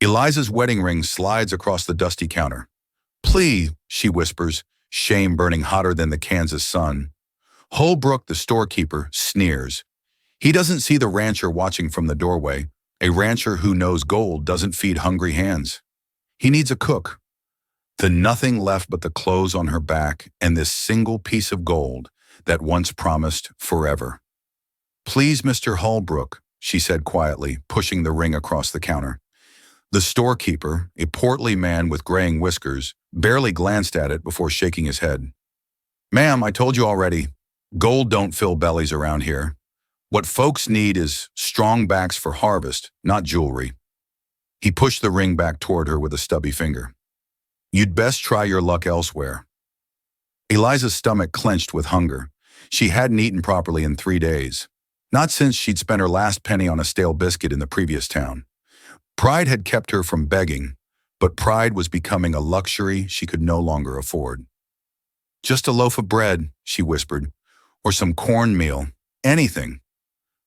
Eliza's wedding ring slides across the dusty counter. "Please," she whispers, shame burning hotter than the Kansas sun. Holbrook, the storekeeper, sneers. He doesn't see the rancher watching from the doorway, a rancher who knows gold doesn't feed hungry hands. He needs a cook. Then nothing left but the clothes on her back and this single piece of gold that once promised forever. "Please, Mr. Holbrook," she said quietly, pushing the ring across the counter. The storekeeper, a portly man with graying whiskers, barely glanced at it before shaking his head. "Ma'am, I told you already, gold don't fill bellies around here. What folks need is strong backs for harvest, not jewelry." He pushed the ring back toward her with a stubby finger. "You'd best try your luck elsewhere." Eliza's stomach clenched with hunger. She hadn't eaten properly in 3 days. Not since she'd spent her last penny on a stale biscuit in the previous town. Pride had kept her from begging, but pride was becoming a luxury she could no longer afford. "Just a loaf of bread," she whispered, "or some cornmeal, anything."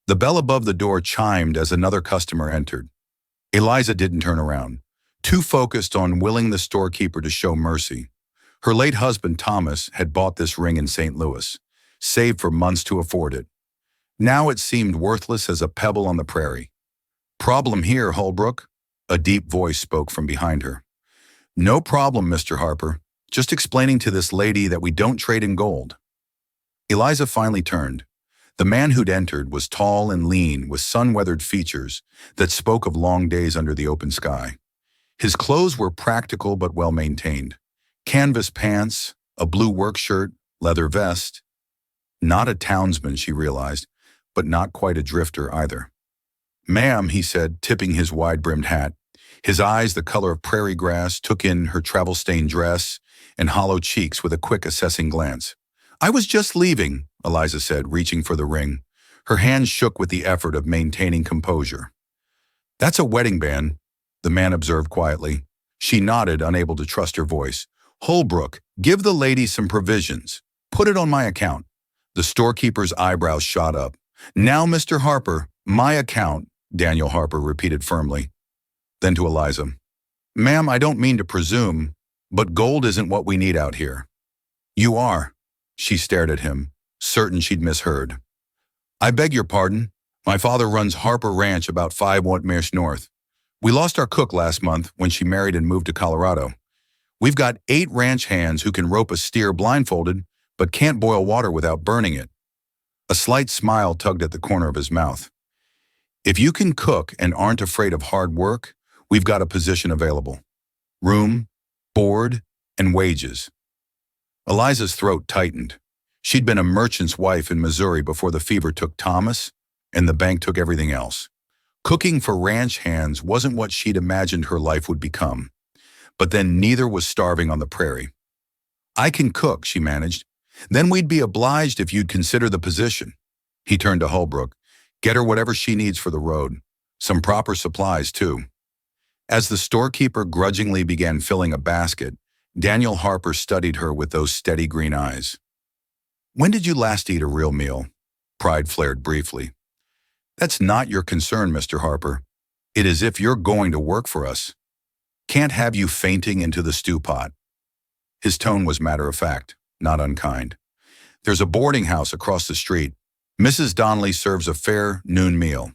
The bell above the door chimed as another customer entered. Eliza didn't turn around, too focused on willing the storekeeper to show mercy. Her late husband, Thomas, had bought this ring in St. Louis, saved for months to afford it. Now it seemed worthless as a pebble on the prairie. "Problem here, Holbrook," a deep voice spoke from behind her. "No problem, Mr. Harper. Just explaining to this lady that we don't trade in gold." Eliza finally turned. The man who'd entered was tall and lean with sun-weathered features that spoke of long days under the open sky. His clothes were practical but well-maintained. Canvas pants, a blue work shirt, leather vest. Not a townsman, she realized, but not quite a drifter either. "Ma'am," he said, tipping his wide-brimmed hat. His eyes, the color of prairie grass, took in her travel-stained dress and hollow cheeks with a quick assessing glance. "I was just leaving," Eliza said, reaching for the ring. Her hands shook with the effort of maintaining composure. "That's a wedding band," the man observed quietly. She nodded, unable to trust her voice. "Holbrook, give the lady some provisions. Put it on my account." The storekeeper's eyebrows shot up. "Now, Mr. Harper, my account," Daniel Harper repeated firmly. Then to Eliza, "Ma'am, I don't mean to presume, but gold isn't what we need out here." "You are." She stared at him, certain she'd misheard. "I beg your pardon. My father runs Harper Ranch about 5 miles north. We lost our cook last month when she married and moved to Colorado. We've got 8 ranch hands who can rope a steer blindfolded, but can't boil water without burning it." A slight smile tugged at the corner of his mouth. "If you can cook and aren't afraid of hard work, we've got a position available. Room, board, and wages." Eliza's throat tightened. She'd been a merchant's wife in Missouri before the fever took Thomas, and the bank took everything else. Cooking for ranch hands wasn't what she'd imagined her life would become. But then neither was starving on the prairie. "I can cook," she managed. "Then we'd be obliged if you'd consider the position." He turned to Holbrook. "Get her whatever she needs for the road. Some proper supplies, too." As the storekeeper grudgingly began filling a basket, Daniel Harper studied her with those steady green eyes. "When did you last eat a real meal?" Pride flared briefly. "That's not your concern, Mr. Harper. It is if you're going to work for us. Can't have you fainting into the stew pot." His tone was matter-of-fact, not unkind. "There's a boarding house across the street. Mrs. Donnelly serves a fair noon meal.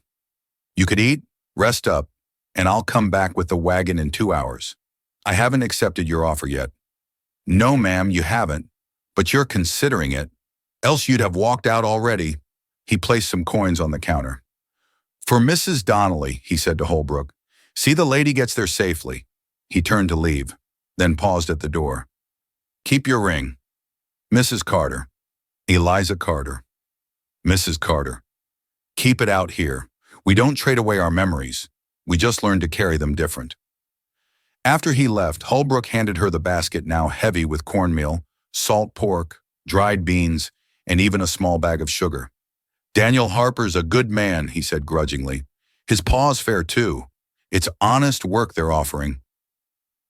You could eat, rest up, and I'll come back with the wagon in 2 hours. I haven't accepted your offer yet." "No, ma'am, you haven't, but you're considering it. Else you'd have walked out already." He placed some coins on the counter. "For Mrs. Donnelly," he said to Holbrook. "See the lady gets there safely." He turned to leave, then paused at the door. "Keep your ring. Mrs. Carter. Eliza Carter. Mrs. Carter. Keep it out here. We don't trade away our memories. We just learn to carry them different." After he left, Holbrook handed her the basket now heavy with cornmeal, salt pork, dried beans, and even a small bag of sugar. "Daniel Harper's a good man," he said grudgingly. "His paw's fair too. It's honest work they're offering."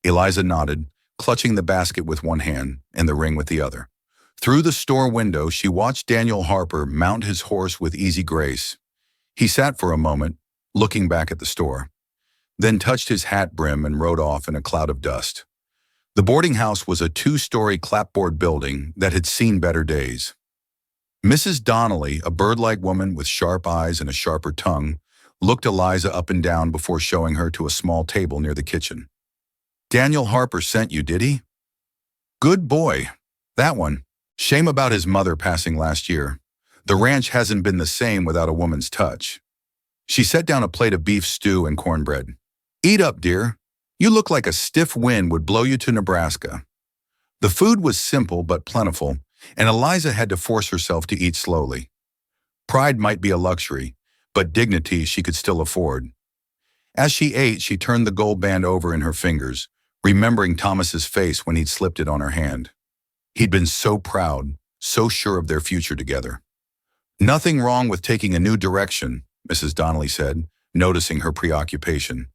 Eliza nodded, clutching the basket with one hand and the ring with the other. Through the store window, she watched Daniel Harper mount his horse with easy grace. He sat for a moment, looking back at the store. then touched his hat brim and rode off in a cloud of dust. The boarding house was a two-story clapboard building that had seen better days. Mrs. Donnelly, a bird-like woman with sharp eyes and a sharper tongue, looked Eliza up and down before showing her to a small table near the kitchen. "Daniel Harper sent you, did he? Good boy. That one. Shame about his mother passing last year. The ranch hasn't been the same without a woman's touch." She set down a plate of beef stew and cornbread. "Eat up, dear. You look like a stiff wind would blow you to Nebraska." The food was simple but plentiful, and Eliza had to force herself to eat slowly. Pride might be a luxury, but dignity she could still afford. As she ate, she turned the gold band over in her fingers, remembering Thomas's face when he'd slipped it on her hand. He'd been so proud, so sure of their future together. "Nothing wrong with taking a new direction," Mrs. Donnelly said, noticing her preoccupation.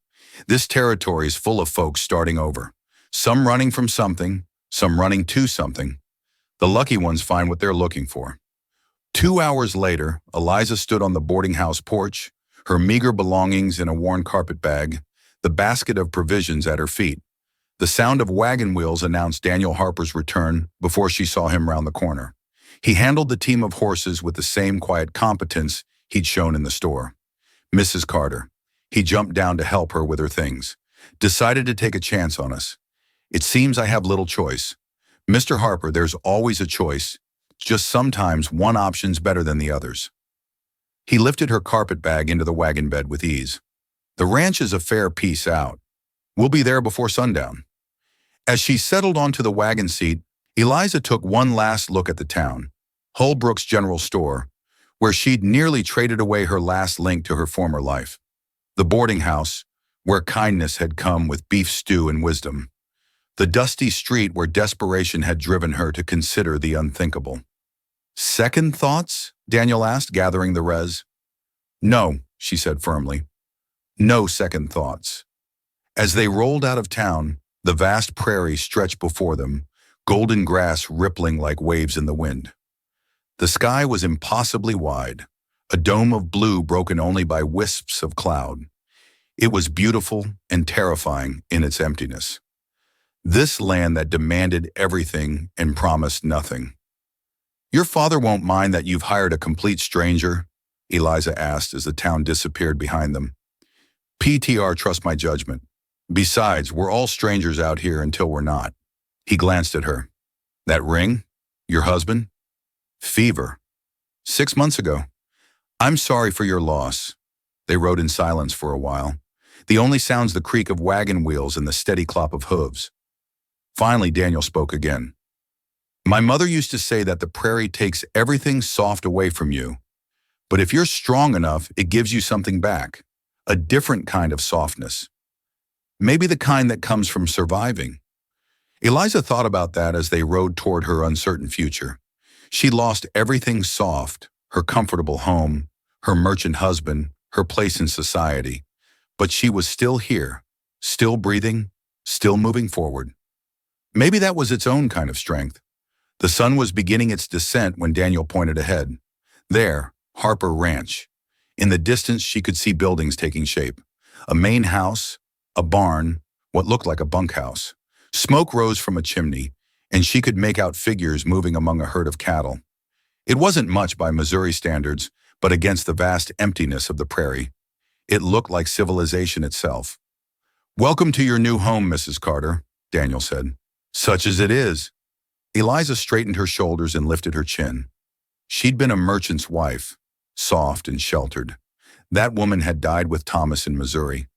"This territory is full of folks starting over. Some running from something, some running to something. The lucky ones find what they're looking for." 2 hours later, Eliza stood on the boarding house porch, her meager belongings in a worn carpet bag, the basket of provisions at her feet. The sound of wagon wheels announced Daniel Harper's return before she saw him round the corner. He handled the team of horses with the same quiet competence he'd shown in the store. "Mrs. Carter." He jumped down to help her with her things. "Decided to take a chance on us. It seems I have little choice. Mr. Harper, there's always a choice. Just sometimes one option's better than the others." He lifted her carpet bag into the wagon bed with ease. "The ranch is a fair piece out. We'll be there before sundown." As she settled onto the wagon seat, Eliza took one last look at the town, Holbrook's General Store, where she'd nearly traded away her last link to her former life. The boarding house, where kindness had come with beef stew and wisdom. The dusty street where desperation had driven her to consider the unthinkable. "Second thoughts?" Daniel asked, gathering the res. "No," she said firmly. "No second thoughts." As they rolled out of town, the vast prairie stretched before them, golden grass rippling like waves in the wind. The sky was impossibly wide, a dome of blue broken only by wisps of cloud. It was beautiful and terrifying in its emptiness. This land that demanded everything and promised nothing. "Your father won't mind that you've hired a complete stranger?" Eliza asked as the town disappeared behind them. "PTR, trust my judgment. Besides, we're all strangers out here until we're not." He glanced at her. "That ring? Your husband?" "Fever. 6 months ago." "I'm sorry for your loss." They rode in silence for a while. The only sounds the creak of wagon wheels and the steady clop of hooves. Finally, Daniel spoke again. "My mother used to say that the prairie takes everything soft away from you. But if you're strong enough, it gives you something back. A different kind of softness. Maybe the kind that comes from surviving." Eliza thought about that as they rode toward her uncertain future. She lost everything soft, her comfortable home, her merchant husband, her place in society. But she was still here, still breathing, still moving forward. Maybe that was its own kind of strength. The sun was beginning its descent when Daniel pointed ahead. There, Harper Ranch. In the distance, she could see buildings taking shape. A main house, a barn, what looked like a bunkhouse. Smoke rose from a chimney, and she could make out figures moving among a herd of cattle. It wasn't much by Missouri standards, but against the vast emptiness of the prairie, it looked like civilization itself. "Welcome to your new home, Mrs. Carter," Daniel said. "Such as it is." Eliza straightened her shoulders and lifted her chin. She'd been a merchant's wife, soft and sheltered. That woman had died with Thomas in Missouri.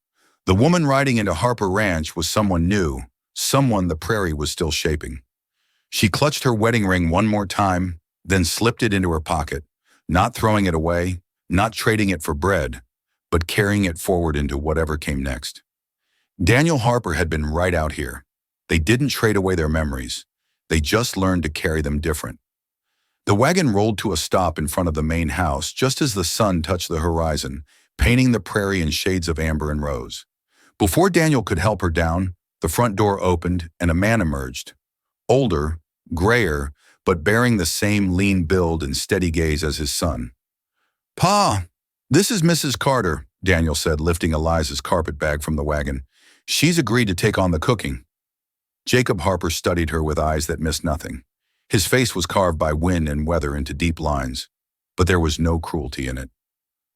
The woman riding into Harper Ranch was someone new, someone the prairie was still shaping. She clutched her wedding ring one more time, then slipped it into her pocket, not throwing it away, not trading it for bread, but carrying it forward into whatever came next. Daniel Harper had been right out here. They didn't trade away their memories. They just learned to carry them different. The wagon rolled to a stop in front of the main house just as the sun touched the horizon, painting the prairie in shades of amber and rose. Before Daniel could help her down, the front door opened and a man emerged. Older, grayer, but bearing the same lean build and steady gaze as his son. "Pa, this is Mrs. Carter," Daniel said, lifting Eliza's carpet bag from the wagon. She's agreed to take on the cooking. Jacob Harper studied her with eyes that missed nothing. His face was carved by wind and weather into deep lines, but there was no cruelty in it.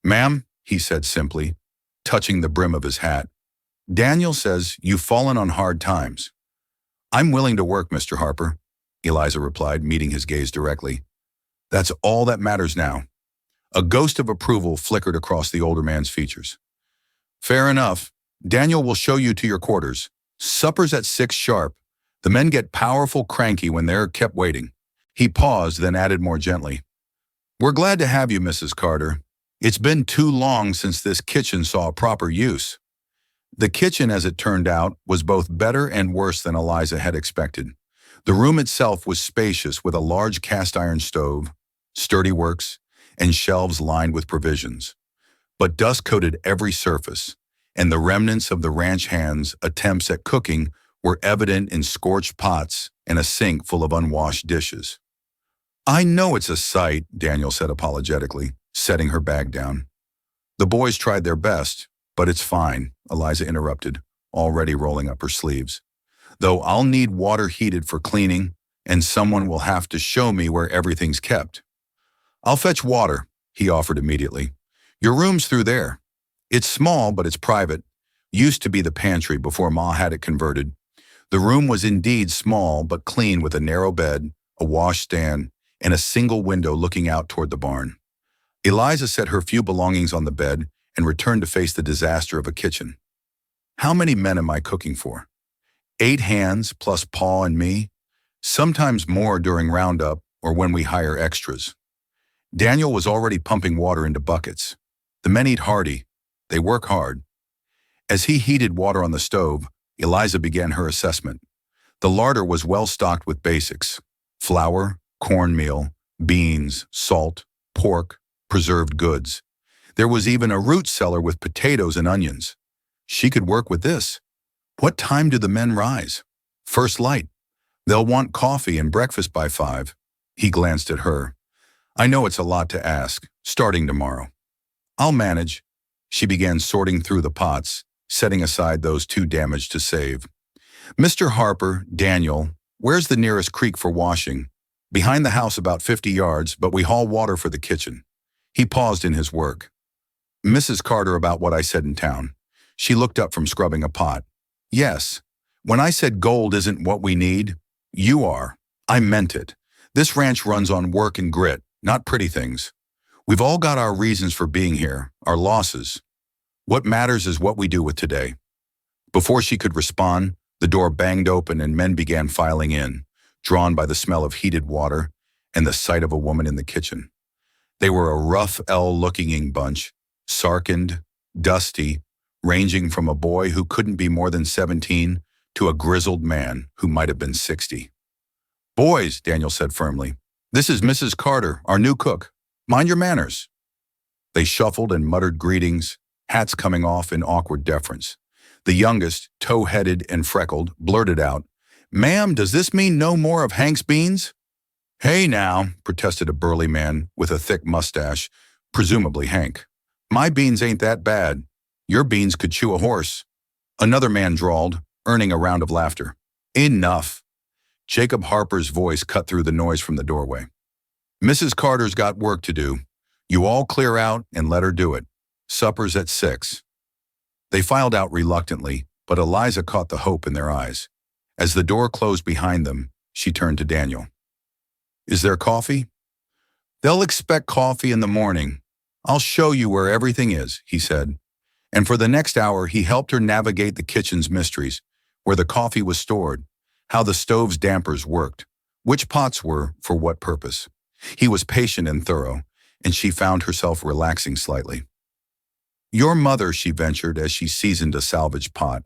"Ma'am," he said simply, touching the brim of his hat, "Daniel says you've fallen on hard times." "I'm willing to work, Mr. Harper," Eliza replied, meeting his gaze directly. "That's all that matters now." A ghost of approval flickered across the older man's features. "Fair enough. Daniel will show you to your quarters. Supper's at 6 sharp. The men get powerful cranky when they're kept waiting." He paused, then added more gently, "We're glad to have you, Mrs. Carter. It's been too long since this kitchen saw proper use." The kitchen, as it turned out, was both better and worse than Eliza had expected. The room itself was spacious, with a large cast-iron stove, sturdy works, and shelves lined with provisions. But dust coated every surface, and the remnants of the ranch hands' attempts at cooking were evident in scorched pots and a sink full of unwashed dishes. "I know it's a sight," Daniel said apologetically, setting her bag down. "The boys tried their best, but it's fine," Eliza interrupted, already rolling up her sleeves. "Though I'll need water heated for cleaning, and someone will have to show me where everything's kept." "I'll fetch water," he offered immediately. "Your room's through there. It's small, but it's private. Used to be the pantry before Ma had it converted." The room was indeed small, but clean, with a narrow bed, a washstand, and a single window looking out toward the barn. Eliza set her few belongings on the bed and returned to face the disaster of a kitchen. "How many men am I cooking for?" "8 hands, plus Pa and me. Sometimes more during roundup or when we hire extras." Daniel was already pumping water into buckets. "The men eat hearty. They work hard." As he heated water on the stove, Eliza began her assessment. The larder was well stocked with basics: flour, cornmeal, beans, salt, pork, preserved goods. There was even a root cellar with potatoes and onions. She could work with this. What time do the men rise? First light. They'll want coffee and breakfast by 5. He glanced at her. "I know it's a lot to ask, starting tomorrow." "I'll manage." She began sorting through the pots, setting aside those too damaged to save. "Mr. Harper, Daniel, where's the nearest creek for washing?" "Behind the house about 50 yards, but we haul water for the kitchen." He paused in his work. "Mrs. Carter, about what I said in town." She looked up from scrubbing a pot. "Yes. When I said gold isn't what we need, you are. I meant it. This ranch runs on work and grit, not pretty things. We've all got our reasons for being here, our losses. What matters is what we do with today." Before she could respond, the door banged open and men began filing in, drawn by the smell of heated water and the sight of a woman in the kitchen. They were a rough L-looking bunch, sarkened, dusty, ranging from a boy who couldn't be more than 17 to a grizzled man who might have been 60. "Boys," Daniel said firmly, "this is Mrs. Carter, our new cook. Mind your manners." They shuffled and muttered greetings, hats coming off in awkward deference. The youngest, tow-headed and freckled, blurted out, "Ma'am, does this mean no more of Hank's beans?" "Hey now," protested a burly man with a thick mustache, presumably Hank. "My beans ain't that bad. Your beans could chew a horse." Another man drawled, earning a round of laughter. "Enough." Jacob Harper's voice cut through the noise from the doorway. "Mrs. Carter's got work to do. You all clear out and let her do it. Supper's at 6. They filed out reluctantly, but Eliza caught the hope in their eyes. As the door closed behind them, she turned to Daniel. "Is there coffee?" "They'll expect coffee in the morning. I'll show you where everything is," he said. And for the next hour, he helped her navigate the kitchen's mysteries, where the coffee was stored, how the stove's dampers worked, which pots were for what purpose. He was patient and thorough, and she found herself relaxing slightly. "Your mother," she ventured as she seasoned a salvage pot.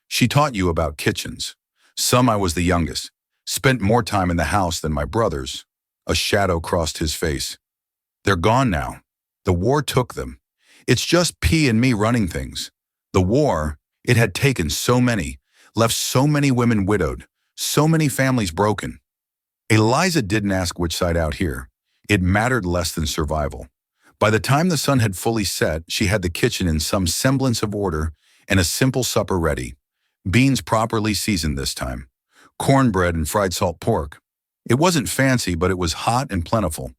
"She taught you about kitchens. Some I was the youngest. Spent more time in the house than my brothers." A shadow crossed his face. "They're gone now. The war took them. It's just P and me running things. The war, it had taken so many, left so many women widowed, so many families broken." Eliza didn't ask which side out here. It mattered less than survival. By the time the sun had fully set, she had the kitchen in some semblance of order and a simple supper ready. Beans properly seasoned this time. Cornbread and fried salt pork. It wasn't fancy, but it was hot and plentiful.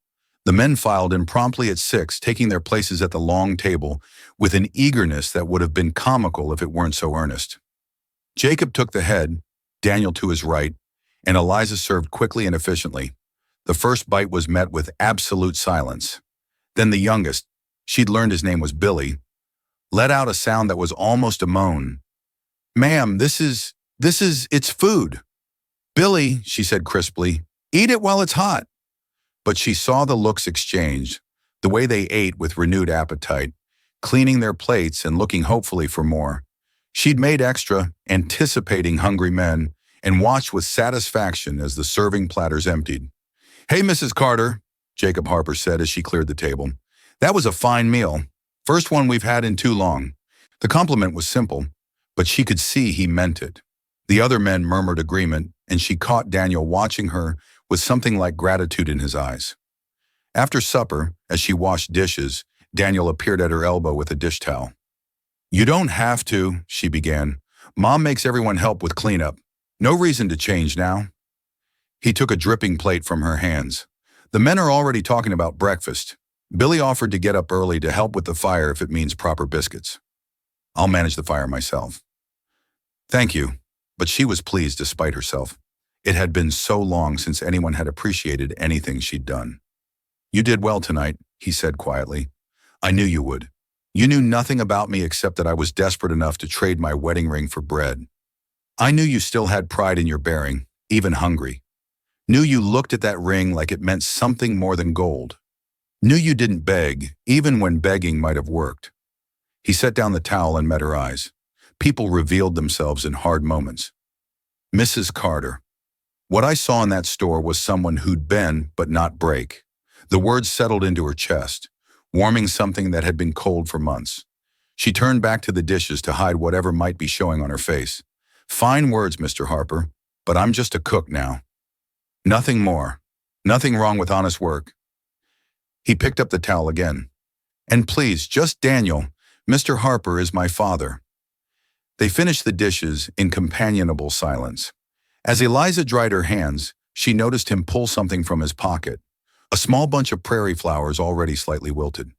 The men filed in promptly at 6, taking their places at the long table with an eagerness that would have been comical if it weren't so earnest. Jacob took the head, Daniel to his right, and Eliza served quickly and efficiently. The first bite was met with absolute silence. Then the youngest, she'd learned his name was Billy, let out a sound that was almost a moan. "Ma'am, it's food." "Billy," she said crisply, "eat it while it's hot." But she saw the looks exchanged, the way they ate with renewed appetite, cleaning their plates and looking hopefully for more. She'd made extra, anticipating hungry men, and watched with satisfaction as the serving platters emptied. "Hey, Mrs. Carter," Jacob Harper said as she cleared the table. "That was a fine meal. First one we've had in too long." The compliment was simple, but she could see he meant it. The other men murmured agreement, and she caught Daniel watching her with something like gratitude in his eyes. After supper, as she washed dishes, Daniel appeared at her elbow with a dish towel. "You don't have to," she began. "Mom makes everyone help with cleanup. No reason to change now." He took a dripping plate from her hands. "The men are already talking about breakfast. Billy offered to get up early to help with the fire if it means proper biscuits. I'll manage the fire myself." "Thank you," but she was pleased despite herself. It had been so long since anyone had appreciated anything she'd done. "You did well tonight," he said quietly. "I knew you would. You knew nothing about me except that I was desperate enough to trade my wedding ring for bread. I knew you still had pride in your bearing, even hungry. Knew you looked at that ring like it meant something more than gold. Knew you didn't beg, even when begging might have worked." He set down the towel and met her eyes. People revealed themselves in hard moments. "Mrs. Carter. What I saw in that store was someone who'd bend but not break." The words settled into her chest, warming something that had been cold for months. She turned back to the dishes to hide whatever might be showing on her face. "Fine words, Mr. Harper, but I'm just a cook now. Nothing more. Nothing wrong with honest work." He picked up the towel again. "And please, just Daniel. Mr. Harper is my father." They finished the dishes in companionable silence. As Eliza dried her hands, she noticed him pull something from his pocket, a small bunch of prairie flowers already slightly wilted.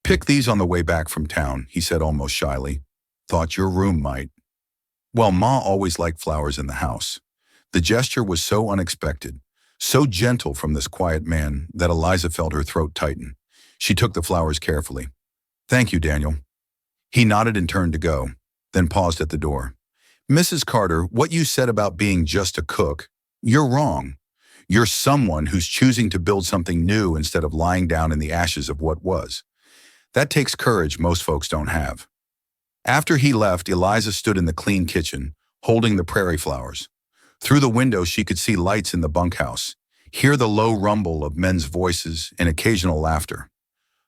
"Pick these on the way back from town," he said almost shyly. "Thought your room might." Well, Ma always liked flowers in the house. The gesture was so unexpected, so gentle from this quiet man that Eliza felt her throat tighten. She took the flowers carefully. "Thank you, Daniel." He nodded and turned to go, then paused at the door. "Mrs. Carter, what you said about being just a cook, you're wrong. You're someone who's choosing to build something new instead of lying down in the ashes of what was. That takes courage most folks don't have." After he left, Eliza stood in the clean kitchen, holding the prairie flowers. Through the window, she could see lights in the bunkhouse, hear the low rumble of men's voices and occasional laughter.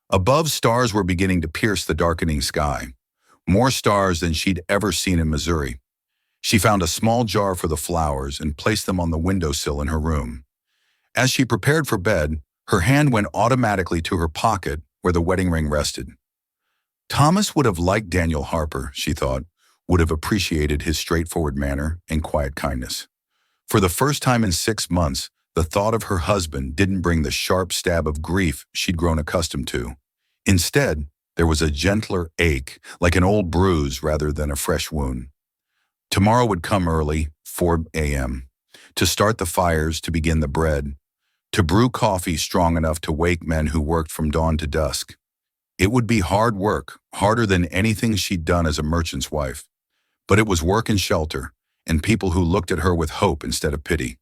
Above, stars were beginning to pierce the darkening sky, more stars than she'd ever seen in Missouri. She found a small jar for the flowers and placed them on the windowsill in her room. As she prepared for bed, her hand went automatically to her pocket where the wedding ring rested. Thomas would have liked Daniel Harper, she thought, would have appreciated his straightforward manner and quiet kindness. For the first time in 6 months, the thought of her husband didn't bring the sharp stab of grief she'd grown accustomed to. Instead, there was a gentler ache, like an old bruise rather than a fresh wound. Tomorrow would come early, 4 a.m., to start the fires, to begin the bread, to brew coffee strong enough to wake men who worked from dawn to dusk. It would be hard work, harder than anything she'd done as a merchant's wife. But it was work and shelter, and people who looked at her with hope instead of pity.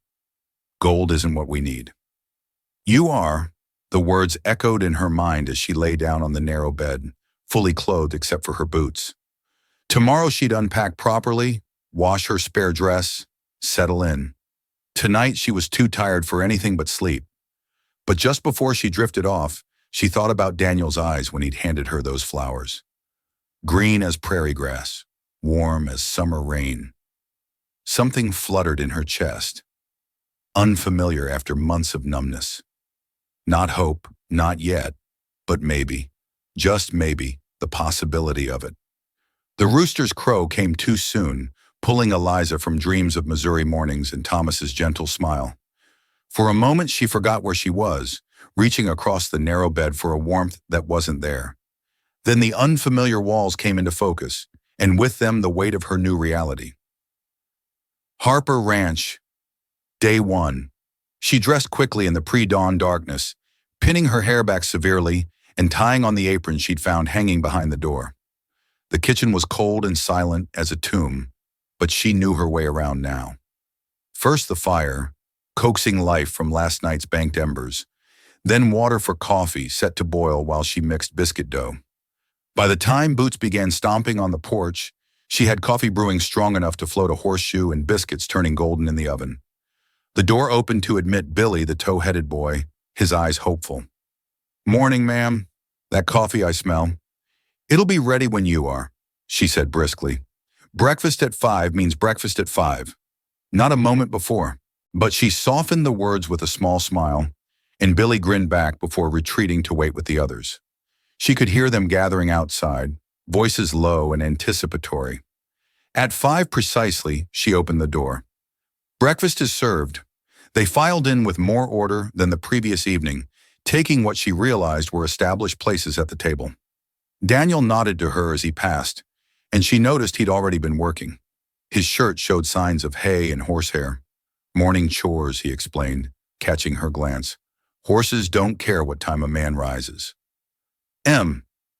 Gold isn't what we need. "You are," the words echoed in her mind as she lay down on the narrow bed, fully clothed except for her boots. Tomorrow she'd unpack properly, wash her spare dress, settle in. Tonight she was too tired for anything but sleep. But just before she drifted off, she thought about Daniel's eyes when he'd handed her those flowers. Green as prairie grass, warm as summer rain. Something fluttered in her chest, unfamiliar after months of numbness. Not hope, not yet, but maybe, just maybe, the possibility of it. The rooster's crow came too soon, pulling Eliza from dreams of Missouri mornings and Thomas's gentle smile. For a moment she forgot where she was, reaching across the narrow bed for a warmth that wasn't there. Then the unfamiliar walls came into focus, and with them the weight of her new reality. Harper Ranch, Day 1. She dressed quickly in the pre-dawn darkness, pinning her hair back severely and tying on the apron she'd found hanging behind the door. The kitchen was cold and silent as a tomb, but she knew her way around now. First the fire, coaxing life from last night's banked embers, then water for coffee set to boil while she mixed biscuit dough. By the time boots began stomping on the porch, she had coffee brewing strong enough to float a horseshoe and biscuits turning golden in the oven. The door opened to admit Billy, the tow-headed boy, his eyes hopeful. "Morning, ma'am. That coffee I smell." "It'll be ready when you are," she said briskly. "Breakfast at 5 means breakfast at 5. Not a moment before." But she softened the words with a small smile, and Billy grinned back before retreating to wait with the others. She could hear them gathering outside, voices low and anticipatory. At 5 precisely, she opened the door. "Breakfast is served." They filed in with more order than the previous evening, taking what she realized were established places at the table. Daniel nodded to her as he passed, and she noticed he'd already been working. His shirt showed signs of hay and horsehair. "Morning chores," he explained, catching her glance. "Horses don't care what time a man rises."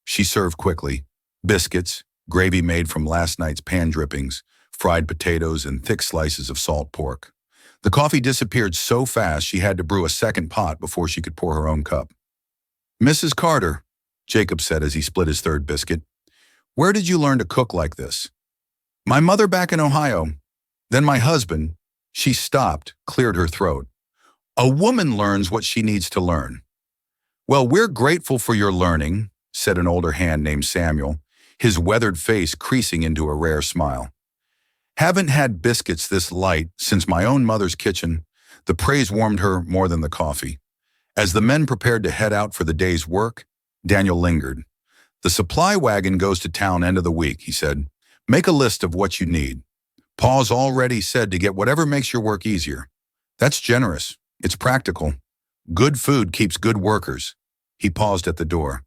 She served quickly. Biscuits, gravy made from last night's pan drippings, fried potatoes, and thick slices of salt pork. The coffee disappeared so fast she had to brew a second pot before she could pour her own cup. "Mrs. Carter," Jacob said as he split his third biscuit, "where did you learn to cook like this?" "My mother back in Ohio. Then my husband." She stopped, cleared her throat. "A woman learns what she needs to learn." "Well, we're grateful for your learning," said an older hand named Samuel, his weathered face creasing into a rare smile. "Haven't had biscuits this light since my own mother's kitchen." The praise warmed her more than the coffee. As the men prepared to head out for the day's work, Daniel lingered. "The supply wagon goes to town end of the week," he said. "Make a list of what you need. Pa's already said to get whatever makes your work easier." "That's generous. It's practical. Good food keeps good workers." He paused at the door.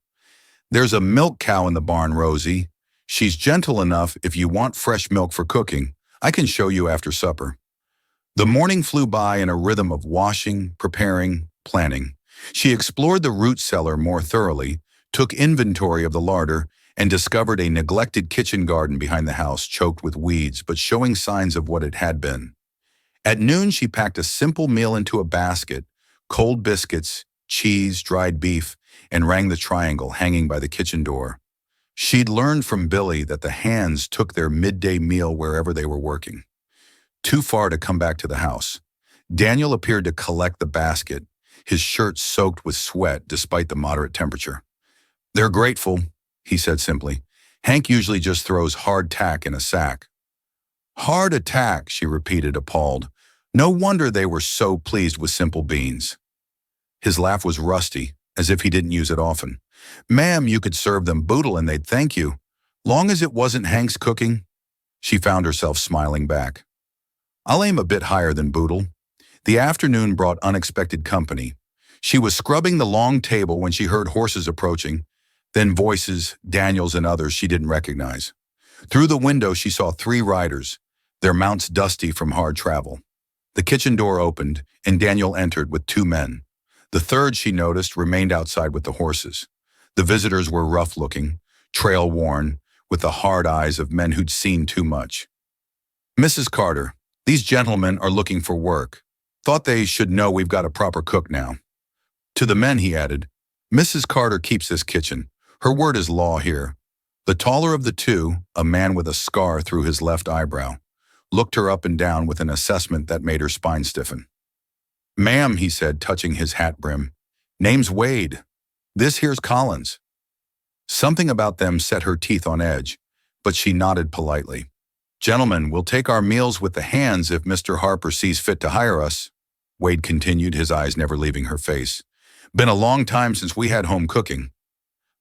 "There's a milk cow in the barn, Rosie. She's gentle enough if you want fresh milk for cooking. I can show you after supper." The morning flew by in a rhythm of washing, preparing, planning. She explored the root cellar more thoroughly, took inventory of the larder, and discovered a neglected kitchen garden behind the house choked with weeds but showing signs of what it had been. At noon she packed a simple meal into a basket, cold biscuits, cheese, dried beef, and rang the triangle hanging by the kitchen door. She'd learned from Billy that the hands took their midday meal wherever they were working. Too far to come back to the house. Daniel appeared to collect the basket, his shirt soaked with sweat despite the moderate temperature. "They're grateful," he said simply. "Hank usually just throws hardtack in a sack." "Hard-attack," she repeated, appalled. No wonder they were so pleased with simple beans. His laugh was rusty, as if he didn't use it often. "Ma'am, you could serve them boodle and they'd thank you. Long as it wasn't Hank's cooking." She found herself smiling back. "I'll aim a bit higher than boodle." The afternoon brought unexpected company. She was scrubbing the long table when she heard horses approaching, then voices, Daniel's and others she didn't recognize. Through the window she saw 3 riders, their mounts dusty from hard travel. The kitchen door opened, and Daniel entered with 2 men. The third, she noticed, remained outside with the horses. The visitors were rough-looking, trail-worn, with the hard eyes of men who'd seen too much. "Mrs. Carter, these gentlemen are looking for work. Thought they should know we've got a proper cook now." To the men he added, "Mrs. Carter keeps this kitchen. Her word is law here." The taller of the 2, a man with a scar through his left eyebrow, looked her up and down with an assessment that made her spine stiffen. "Ma'am," he said, touching his hat brim, "name's Wade. This here's Collins." Something about them set her teeth on edge, but she nodded politely. "Gentlemen, we'll take our meals with the hands if Mr. Harper sees fit to hire us," Wade continued, his eyes never leaving her face. "Been a long time since we had home cooking."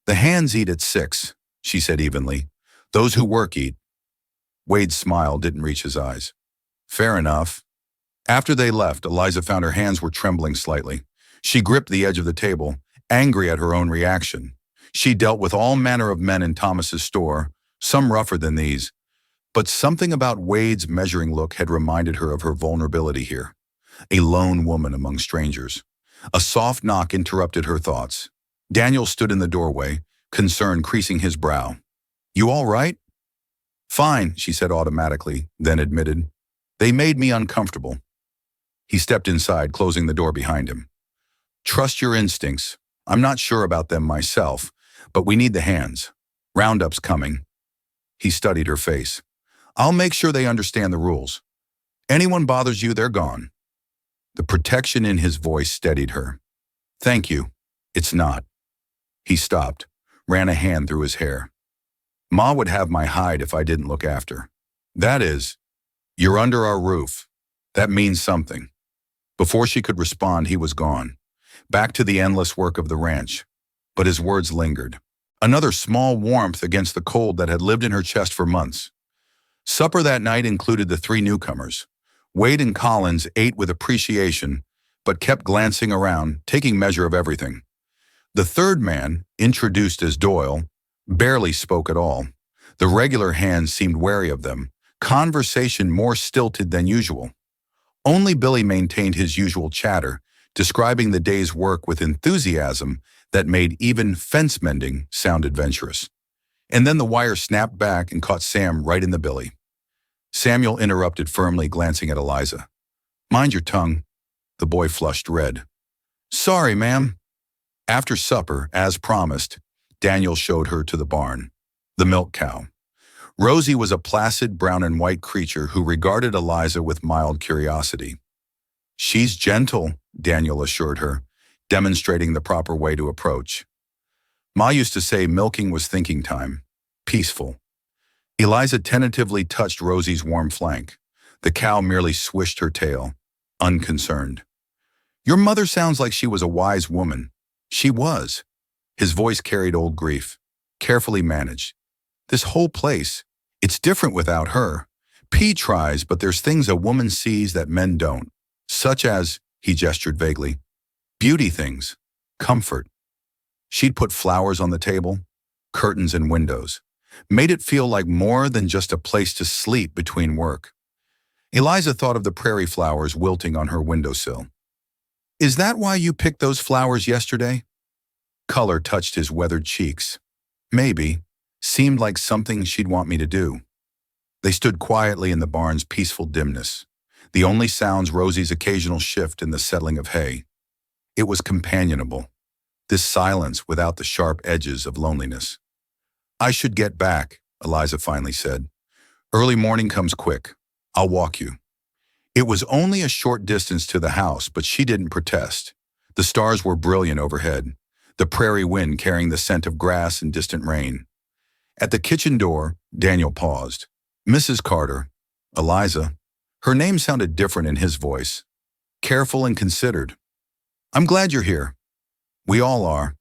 The hands eat at 6, she said evenly. Those who work eat. Wade's smile didn't reach his eyes. Fair enough. After they left, Eliza found her hands were trembling slightly. She gripped the edge of the table, angry at her own reaction. She dealt with all manner of men in Thomas's store, some rougher than these, but something about Wade's measuring look had reminded her of her vulnerability here. A lone woman among strangers. A soft knock interrupted her thoughts. Daniel stood in the doorway, concern creasing his brow. You all right? Fine, she said automatically, then admitted. They made me uncomfortable. He stepped inside, closing the door behind him. Trust your instincts. I'm not sure about them myself, but we need the hands. Roundup's coming. He studied her face. I'll make sure they understand the rules. Anyone bothers you, they're gone. The protection in his voice steadied her. Thank you. It's not. He stopped, ran a hand through his hair. Ma would have my hide if I didn't look after. That is, you're under our roof. That means something. Before she could respond, he was gone, back to the endless work of the ranch. But his words lingered. Another small warmth against the cold that had lived in her chest for months. Supper that night included the 3 newcomers. Wade and Collins ate with appreciation, but kept glancing around, taking measure of everything. The third man, introduced as Doyle, barely spoke at all. The regular hands seemed wary of them, conversation more stilted than usual. Only Billy maintained his usual chatter, describing the day's work with enthusiasm that made even fence mending sound adventurous. And then the wire snapped back and caught Sam right in the billy. Samuel interrupted firmly, glancing at Eliza. Mind your tongue. The boy flushed red. Sorry, ma'am. After supper, as promised, Daniel showed her to the barn, the milk cow. Rosie was a placid brown and white creature who regarded Eliza with mild curiosity. She's gentle, Daniel assured her, demonstrating the proper way to approach. Ma used to say milking was thinking time, peaceful. Eliza tentatively touched Rosie's warm flank. The cow merely swished her tail, unconcerned. Your mother sounds like she was a wise woman. She was. His voice carried old grief, carefully managed. This whole place, it's different without her. P tries, but there's things a woman sees that men don't, such as, he gestured vaguely, beauty things, comfort. She'd put flowers on the table, curtains and windows, made it feel like more than just a place to sleep between work. Eliza thought of the prairie flowers wilting on her windowsill. Is that why you picked those flowers yesterday? Color touched his weathered cheeks. Maybe. Seemed like something she'd want me to do. They stood quietly in the barn's peaceful dimness, the only sounds Rosie's occasional shift in the settling of hay. It was companionable, this silence without the sharp edges of loneliness. I should get back, Eliza finally said. Early morning comes quick. I'll walk you. It was only a short distance to the house, but she didn't protest. The stars were brilliant overhead, the prairie wind carrying the scent of grass and distant rain. At the kitchen door, Daniel paused. Mrs. Carter, Eliza. Her name sounded different in his voice, careful and considered. I'm glad you're here. We all are.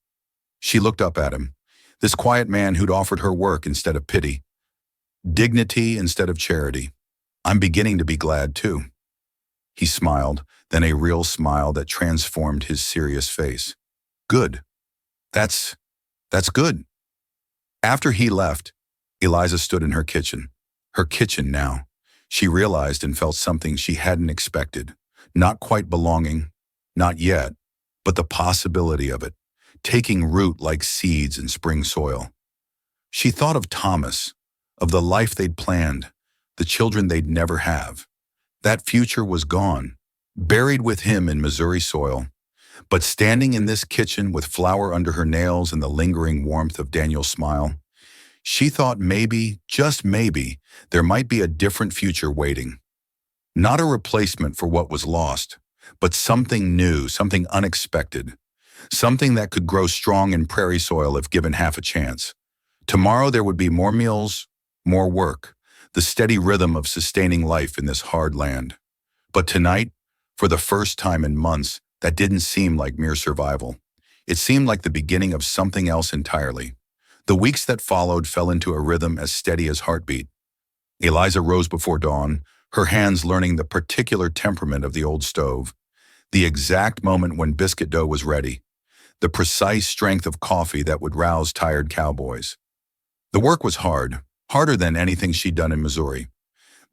She looked up at him, this quiet man who'd offered her work instead of pity, dignity instead of charity. I'm beginning to be glad, too. He smiled, then a real smile that transformed his serious face. Good. That's good. After he left, Eliza stood in her kitchen. Her kitchen now. She realized and felt something she hadn't expected. Not quite belonging, not yet, but the possibility of it, taking root like seeds in spring soil. She thought of Thomas, of the life they'd planned, the children they'd never have. That future was gone, buried with him in Missouri soil. But standing in this kitchen with flour under her nails and the lingering warmth of Daniel's smile, she thought maybe, just maybe, there might be a different future waiting. Not a replacement for what was lost, but something new, something unexpected, something that could grow strong in prairie soil if given half a chance. Tomorrow there would be more meals, more work, the steady rhythm of sustaining life in this hard land. But tonight, for the first time in months, that didn't seem like mere survival. It seemed like the beginning of something else entirely. The weeks that followed fell into a rhythm as steady as heartbeat. Eliza rose before dawn, her hands learning the particular temperament of the old stove, the exact moment when biscuit dough was ready, the precise strength of coffee that would rouse tired cowboys. The work was hard, harder than anything she'd done in Missouri.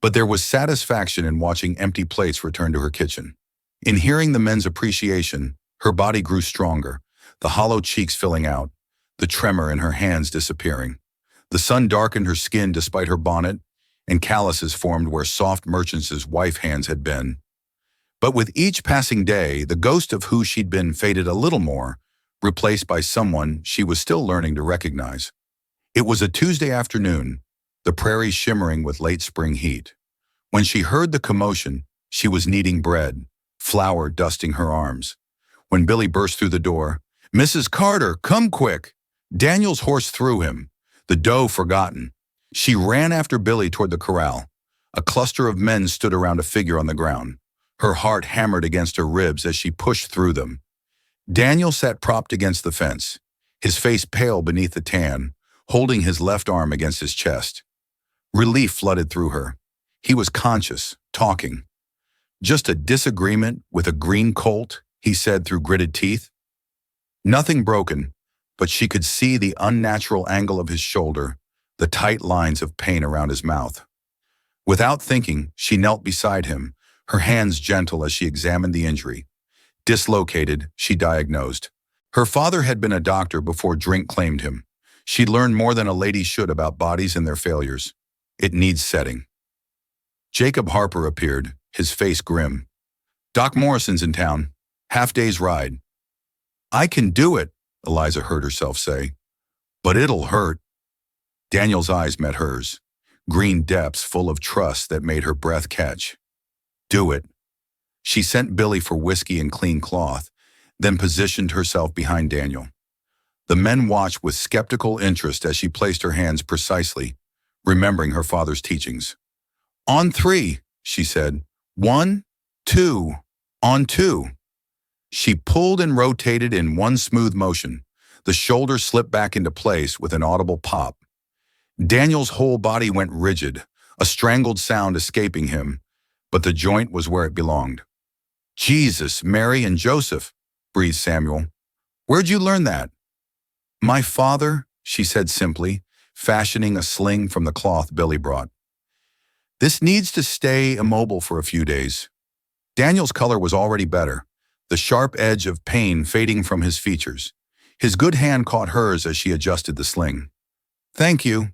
But there was satisfaction in watching empty plates return to her kitchen. In hearing the men's appreciation, her body grew stronger, the hollow cheeks filling out, the tremor in her hands disappearing. The sun darkened her skin despite her bonnet, and calluses formed where soft merchants' wife hands had been. But with each passing day, the ghost of who she'd been faded a little more, replaced by someone she was still learning to recognize. It was a Tuesday afternoon, the prairie shimmering with late spring heat. When she heard the commotion, she was kneading bread, flour dusting her arms. When Billy burst through the door, "Mrs. Carter, come quick!" Daniel's horse threw him, the dough forgotten. She ran after Billy toward the corral. A cluster of men stood around a figure on the ground. Her heart hammered against her ribs as she pushed through them. Daniel sat propped against the fence, his face pale beneath the tan, holding his left arm against his chest. Relief flooded through her. He was conscious, talking. "Just a disagreement with a green colt," he said through gritted teeth. Nothing broken, but she could see the unnatural angle of his shoulder, the tight lines of pain around his mouth. Without thinking, she knelt beside him, her hands gentle as she examined the injury. Dislocated, she diagnosed. Her father had been a doctor before drink claimed him. She'd learned more than a lady should about bodies and their failures. It needs setting. Jacob Harper appeared, his face grim. "Doc Morrison's in town. Half-day's ride." "I can do it," Eliza heard herself say. "But it'll hurt." Daniel's eyes met hers, green depths full of trust that made her breath catch. "Do it." She sent Billy for whiskey and clean cloth, then positioned herself behind Daniel. The men watched with skeptical interest as she placed her hands precisely, remembering her father's teachings. "On 3, she said. 1, 2, on 2. She pulled and rotated in one smooth motion. The shoulder slipped back into place with an audible pop. Daniel's whole body went rigid, a strangled sound escaping him, but the joint was where it belonged. "Jesus, Mary, and Joseph," breathed Samuel. "Where'd you learn that?" "My father," she said simply, fashioning a sling from the cloth Billy brought. "This needs to stay immobile for a few days." Daniel's color was already better, the sharp edge of pain fading from his features. His good hand caught hers as she adjusted the sling. "Thank you."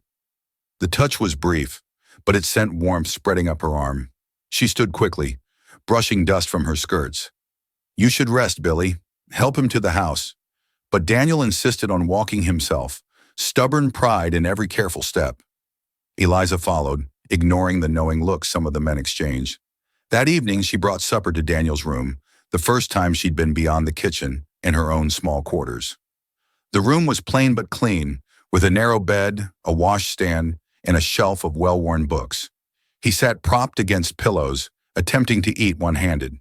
The touch was brief, but it sent warmth spreading up her arm. She stood quickly, brushing dust from her skirts. "You should rest, Billy. Help him to the house." But Daniel insisted on walking himself, stubborn pride in every careful step. Eliza followed, ignoring the knowing looks some of the men exchanged. That evening, she brought supper to Daniel's room, the first time she'd been beyond the kitchen in her own small quarters. The room was plain but clean, with a narrow bed, a washstand, and a shelf of well-worn books. He sat propped against pillows, attempting to eat one-handed.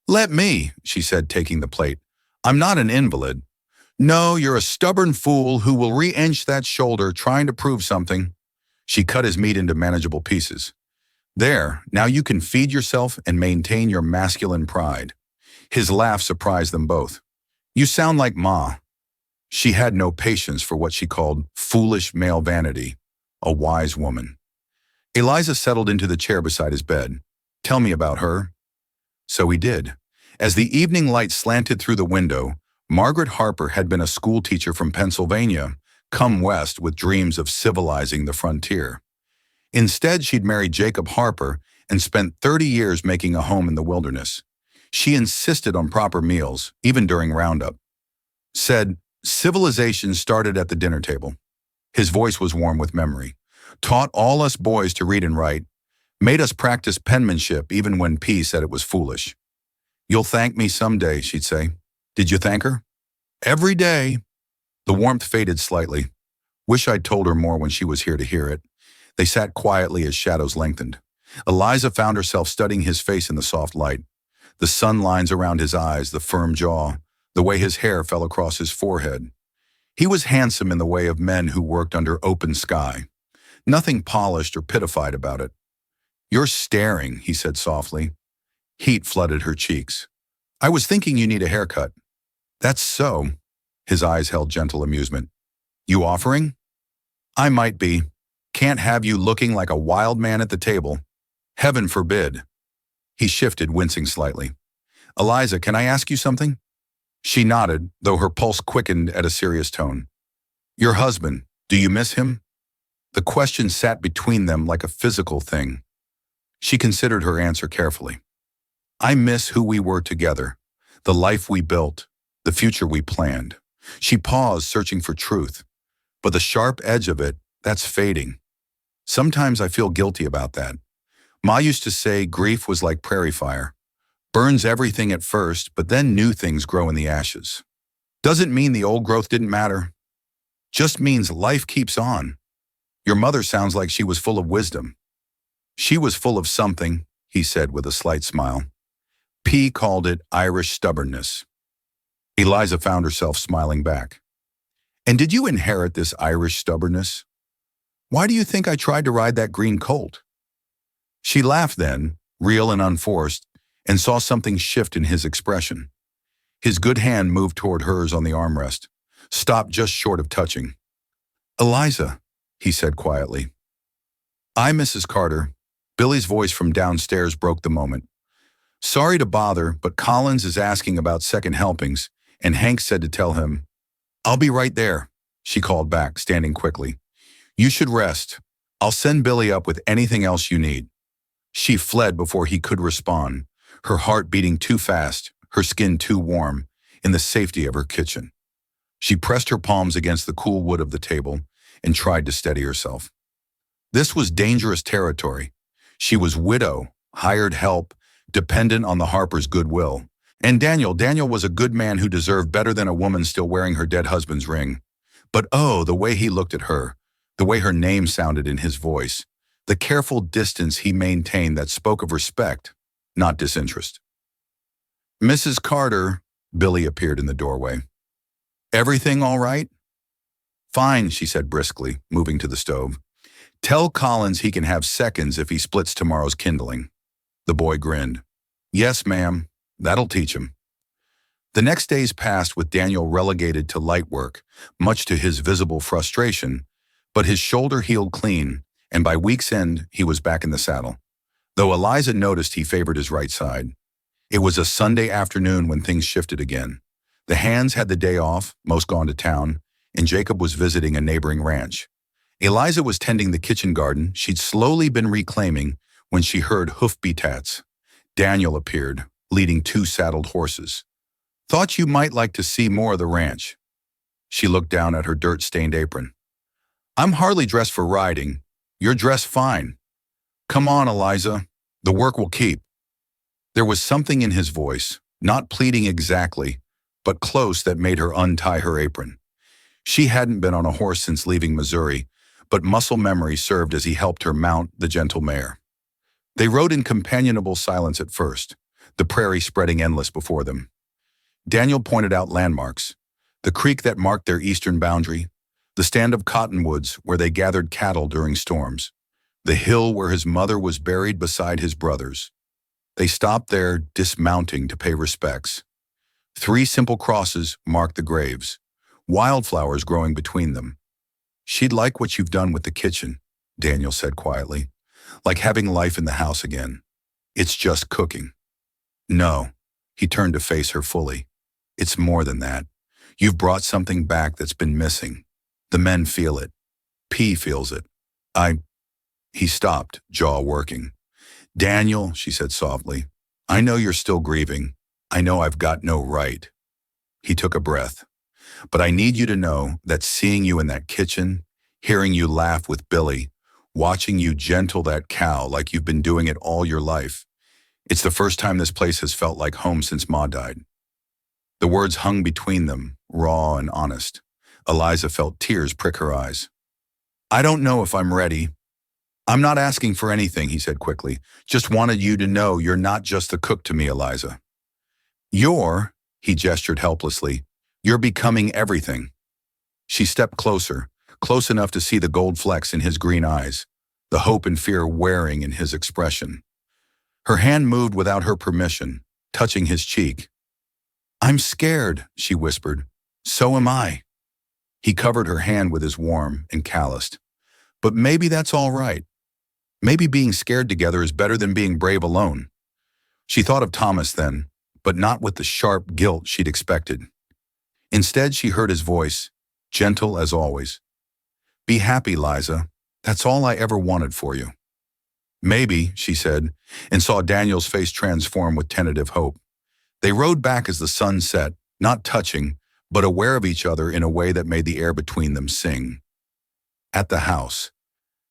"Let me," she said, taking the plate. "I'm not an invalid." "No, you're a stubborn fool who will re-inch that shoulder trying to prove something." She cut his meat into manageable pieces. "There, now you can feed yourself and maintain your masculine pride." His laugh surprised them both. "You sound like Ma." She had no patience for what she called foolish male vanity, a wise woman. Eliza settled into the chair beside his bed. "Tell me about her." So he did. As the evening light slanted through the window, Margaret Harper had been a schoolteacher from Pennsylvania, come west with dreams of civilizing the frontier. Instead, she'd married Jacob Harper and spent 30 years making a home in the wilderness. She insisted on proper meals, even during roundup. Said, "Civilization started at the dinner table." His voice was warm with memory. "Taught all us boys to read and write. Made us practice penmanship even when P said it was foolish." "You'll thank me someday," she'd say. "Did you thank her?" "Every day." The warmth faded slightly. Wish I'd told her more when she was here to hear it. They sat quietly as shadows lengthened. Eliza found herself studying his face in the soft light. The sun lines around his eyes, the firm jaw, the way his hair fell across his forehead. He was handsome in the way of men who worked under open sky. Nothing polished or pittified about it. "You're staring," he said softly. Heat flooded her cheeks. "I was thinking you need a haircut." "That's so." His eyes held gentle amusement. "You offering?" "I might be. Can't have you looking like a wild man at the table. Heaven forbid." He shifted, wincing slightly. "Eliza, can I ask you something?" She nodded, though her pulse quickened at a serious tone. "Your husband, do you miss him?" The question sat between them like a physical thing. She considered her answer carefully. "I miss who we were together, the life we built, the future we planned." She paused, searching for truth. "But the sharp edge of it, that's fading. Sometimes I feel guilty about that. Ma used to say grief was like prairie fire. Burns everything at first, but then new things grow in the ashes. Doesn't mean the old growth didn't matter. Just means life keeps on. Your mother sounds like she was full of wisdom." "She was full of something," he said with a slight smile. P called it Irish stubbornness. Eliza found herself smiling back. "And did you inherit this Irish stubbornness? Why do you think I tried to ride that green colt?" She laughed then, real and unforced, and saw something shift in his expression. His good hand moved toward hers on the armrest, stopped just short of touching. "Eliza," he said quietly. "I, Mrs. Carter." Billy's voice from downstairs broke the moment. "Sorry to bother, but Collins is asking about second helpings, and Hank said to tell him." "I'll be right there," she called back, standing quickly. "You should rest. I'll send Billy up with anything else you need." She fled before he could respond, her heart beating too fast, her skin too warm, in the safety of her kitchen. She pressed her palms against the cool wood of the table and tried to steady herself. This was dangerous territory. She was widow, hired help, dependent on the Harpers' goodwill. And Daniel was a good man who deserved better than a woman still wearing her dead husband's ring. But oh, the way he looked at her, the way her name sounded in his voice, the careful distance he maintained that spoke of respect, not disinterest. "Mrs. Carter," Billy appeared in the doorway. "Everything all right?" "Fine," she said briskly, moving to the stove. "Tell Collins he can have seconds if he splits tomorrow's kindling." The boy grinned. "Yes, ma'am. That'll teach him." The next days passed with Daniel relegated to light work, much to his visible frustration, but his shoulder healed clean, and by week's end, he was back in the saddle. Though Eliza noticed he favored his right side. It was a Sunday afternoon when things shifted again. The hands had the day off, most gone to town, and Jacob was visiting a neighboring ranch. Eliza was tending the kitchen garden she'd slowly been reclaiming when she heard hoof-beats. Daniel appeared, leading 2 saddled horses. "Thought you might like to see more of the ranch." She looked down at her dirt-stained apron. "I'm hardly dressed for riding. You're dressed fine. Come on, Eliza. The work will keep." There was something in his voice, not pleading exactly, but close, that made her untie her apron. She hadn't been on a horse since leaving Missouri, but muscle memory served as he helped her mount the gentle mare. They rode in companionable silence at first, the prairie spreading endless before them. Daniel pointed out landmarks, the creek that marked their eastern boundary, the stand of cottonwoods where they gathered cattle during storms, the hill where his mother was buried beside his brothers. They stopped there, dismounting to pay respects. 3 simple crosses marked the graves, wildflowers growing between them. "She'd like what you've done with the kitchen," Daniel said quietly, "like having life in the house again. It's just cooking." "No," he turned to face her fully. "It's more than that. You've brought something back that's been missing. The men feel it. P feels it. He stopped, jaw working. "Daniel," she said softly, "I know you're still grieving. I know I've got no right." He took a breath. "But I need you to know that seeing you in that kitchen, hearing you laugh with Billy, watching you gentle that cow like you've been doing it all your life, it's the first time this place has felt like home since Ma died." The words hung between them, raw and honest. Eliza felt tears prick her eyes. "I don't know if I'm ready." "I'm not asking for anything," he said quickly. "Just wanted you to know you're not just the cook to me, Eliza. You're," He gestured helplessly. You're becoming everything. She stepped closer, close enough to see the gold flecks in his green eyes, the hope and fear wearing in his expression. Her hand moved without her permission, touching his cheek. I'm scared, she whispered. So am I. He covered her hand with his warm and calloused. But maybe that's all right. Maybe being scared together is better than being brave alone. She thought of Thomas then, but not with the sharp guilt she'd expected. Instead, she heard his voice, gentle as always. Be happy, Liza. That's all I ever wanted for you. Maybe, she said, and saw Daniel's face transform with tentative hope. They rode back as the sun set, not touching, but aware of each other in a way that made the air between them sing. At the house,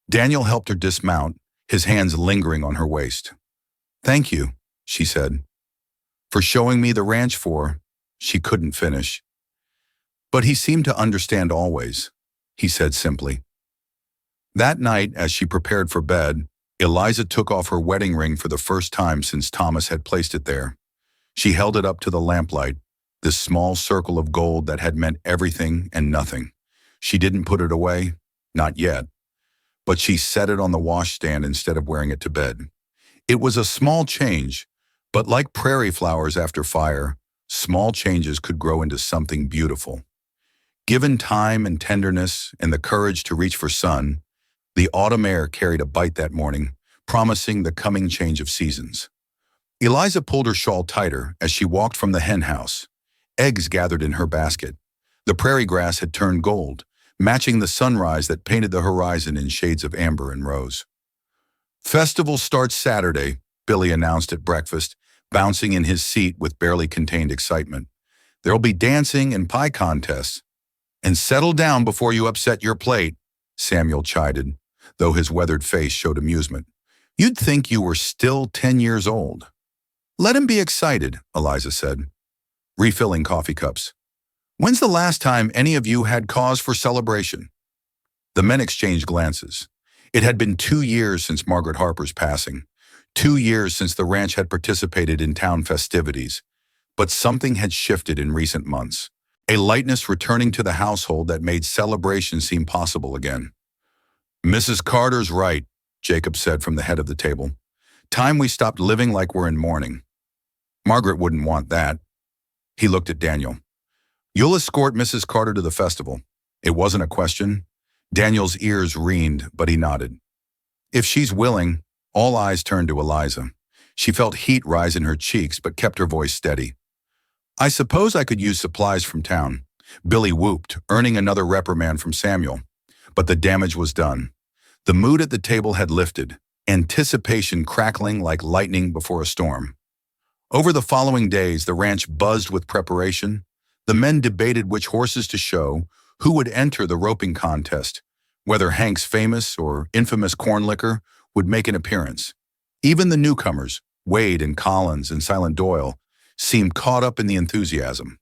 Daniel helped her dismount, his hands lingering on her waist. Thank you, she said. For showing me the ranch for, she couldn't finish. But he seemed to understand always, he said simply. That night, as she prepared for bed, Eliza took off her wedding ring for the first time since Thomas had placed it there. She held it up to the lamplight, this small circle of gold that had meant everything and nothing. She didn't put it away, not yet, but she set it on the washstand instead of wearing it to bed. It was a small change, but like prairie flowers after fire, small changes could grow into something beautiful. Given time and tenderness and the courage to reach for sun, the autumn air carried a bite that morning, promising the coming change of seasons. Eliza pulled her shawl tighter as she walked from the hen house. Eggs gathered in her basket. The prairie grass had turned gold, matching the sunrise that painted the horizon in shades of amber and rose. Festival starts Saturday, Billy announced at breakfast, bouncing in his seat with barely contained excitement. There'll be dancing and pie contests. And settle down before you upset your plate, Samuel chided, though his weathered face showed amusement. You'd think you were still 10 years old. Let him be excited, Eliza said, refilling coffee cups. When's the last time any of you had cause for celebration? The men exchanged glances. It had been 2 years since Margaret Harper's passing, 2 years since the ranch had participated in town festivities, but something had shifted in recent months. A lightness returning to the household that made celebration seem possible again. Mrs. Carter's right, Jacob said from the head of the table. Time we stopped living like we're in mourning. Margaret wouldn't want that. He looked at Daniel. You'll escort Mrs. Carter to the festival. It wasn't a question. Daniel's ears reened, but he nodded. If she's willing, all eyes turned to Eliza. She felt heat rise in her cheeks, but kept her voice steady. I suppose I could use supplies from town. Billy whooped, earning another reprimand from Samuel. But the damage was done. The mood at the table had lifted, anticipation crackling like lightning before a storm. Over the following days, the ranch buzzed with preparation. The men debated which horses to show, who would enter the roping contest, whether Hank's famous or infamous corn liquor would make an appearance. Even the newcomers, Wade and Collins and Silent Doyle, seemed caught up in the enthusiasm.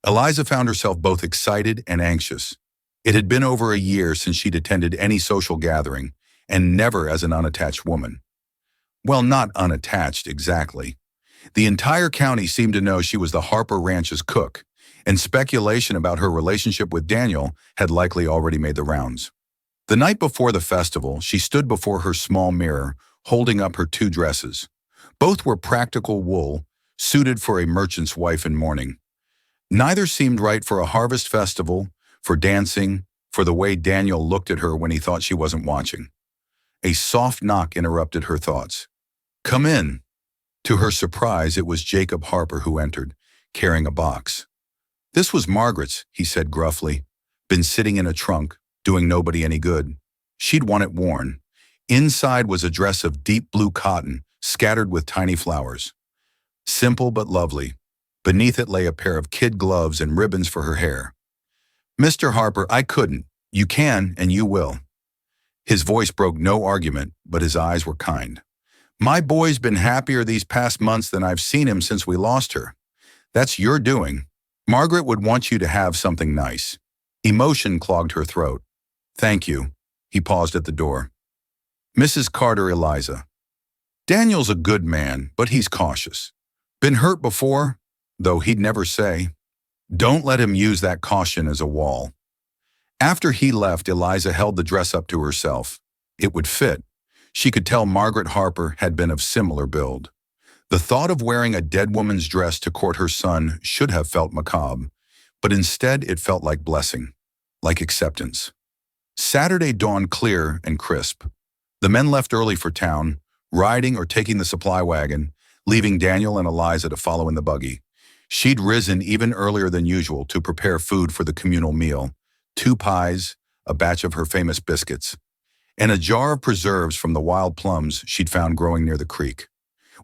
Eliza found herself both excited and anxious. It had been over a year since she'd attended any social gathering, and never as an unattached woman. Well, not unattached exactly. The entire county seemed to know she was the Harper Ranch's cook, and speculation about her relationship with Daniel had likely already made the rounds. The night before the festival, she stood before her small mirror, holding up her 2 dresses. Both were practical wool, suited for a merchant's wife in mourning. Neither seemed right for a harvest festival, for dancing, for the way Daniel looked at her when he thought she wasn't watching. A soft knock interrupted her thoughts. Come in. To her surprise, it was Jacob Harper who entered, carrying a box. This was Margaret's, he said gruffly. Been sitting in a trunk, doing nobody any good. She'd want it worn. Inside was a dress of deep blue cotton, scattered with tiny flowers. Simple but lovely. Beneath it lay a pair of kid gloves and ribbons for her hair. Mr. Harper, I couldn't. You can, and you will. His voice broke no argument, but his eyes were kind. My boy's been happier these past months than I've seen him since we lost her. That's your doing. Margaret would want you to have something nice. Emotion clogged her throat. Thank you. He paused at the door. Mrs. Carter, Eliza. Daniel's a good man, but he's cautious. Been hurt before? though he'd never say. Don't let him use that caution as a wall. After he left, Eliza held the dress up to herself. It would fit. She could tell Margaret Harper had been of similar build. The thought of wearing a dead woman's dress to court her son should have felt macabre, but instead it felt like blessing, like acceptance. Saturday dawned clear and crisp. The men left early for town, riding or taking the supply wagon, leaving Daniel and Eliza to follow in the buggy. She'd risen even earlier than usual to prepare food for the communal meal, 2 pies, a batch of her famous biscuits, and a jar of preserves from the wild plums she'd found growing near the creek.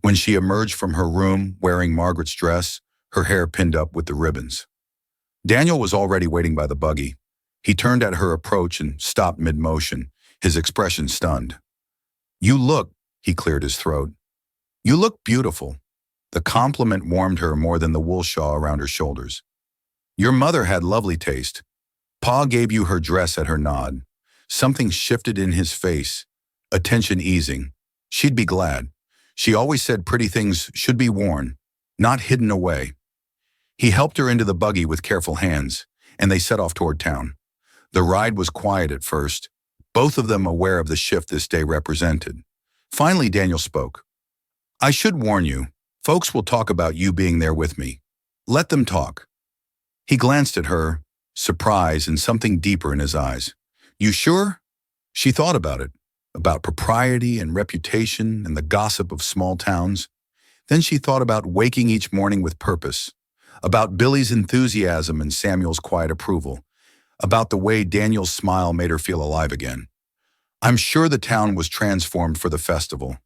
When she emerged from her room wearing Margaret's dress, her hair pinned up with the ribbons. Daniel was already waiting by the buggy. He turned at her approach and stopped mid-motion, his expression stunned. "You look," he cleared his throat. "You look beautiful." The compliment warmed her more than the wool shawl around her shoulders. "Your mother had lovely taste. Pa gave you her dress at her nod." Something shifted in his face, attention easing. She'd be glad. She always said pretty things should be worn, not hidden away. He helped her into the buggy with careful hands, and they set off toward town. The ride was quiet at first, both of them aware of the shift this day represented. Finally, Daniel spoke. "I should warn you, folks will talk about you being there with me. Let them talk." He glanced at her, surprise and something deeper in his eyes. "You sure?" She thought about propriety and reputation and the gossip of small towns. Then she thought about waking each morning with purpose, about Billy's enthusiasm and Samuel's quiet approval, about the way Daniel's smile made her feel alive again. I'm sure the town was transformed for the festival.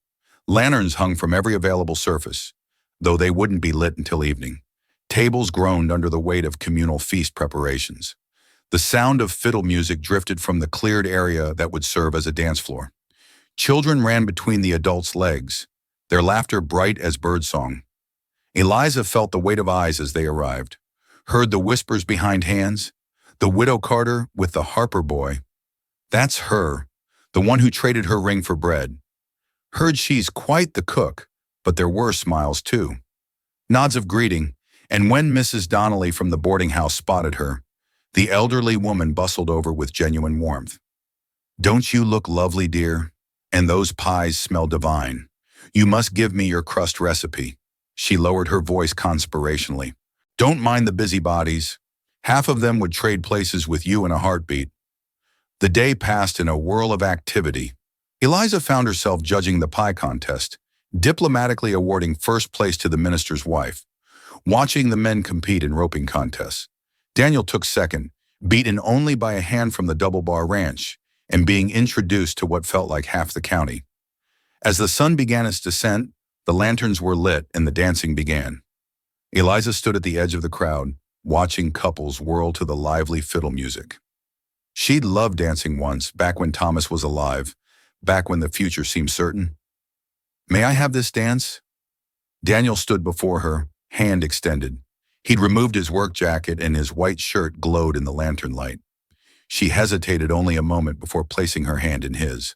Lanterns hung from every available surface, though they wouldn't be lit until evening. Tables groaned under the weight of communal feast preparations. The sound of fiddle music drifted from the cleared area that would serve as a dance floor. Children ran between the adults' legs, their laughter bright as birdsong. Eliza felt the weight of eyes as they arrived, heard the whispers behind hands. The widow Carter with the Harper boy. That's her, the one who traded her ring for bread. Heard she's quite the cook, but there were smiles too. Nods of greeting, and when Mrs. Donnelly from the boarding house spotted her, the elderly woman bustled over with genuine warmth. "Don't you look lovely, dear? And those pies smell divine. You must give me your crust recipe." She lowered her voice conspirationally. "Don't mind the busybodies. Half of them would trade places with you in a heartbeat." The day passed in a whirl of activity. Eliza found herself judging the pie contest, diplomatically awarding first place to the minister's wife, watching the men compete in roping contests. Daniel took second, beaten only by a hand from the Double Bar Ranch, and being introduced to what felt like half the county. As the sun began its descent, the lanterns were lit and the dancing began. Eliza stood at the edge of the crowd, watching couples whirl to the lively fiddle music. She'd loved dancing once, back when Thomas was alive, back when the future seemed certain. "May I have this dance?" Daniel stood before her, hand extended. He'd removed his work jacket and his white shirt glowed in the lantern light. She hesitated only a moment before placing her hand in his.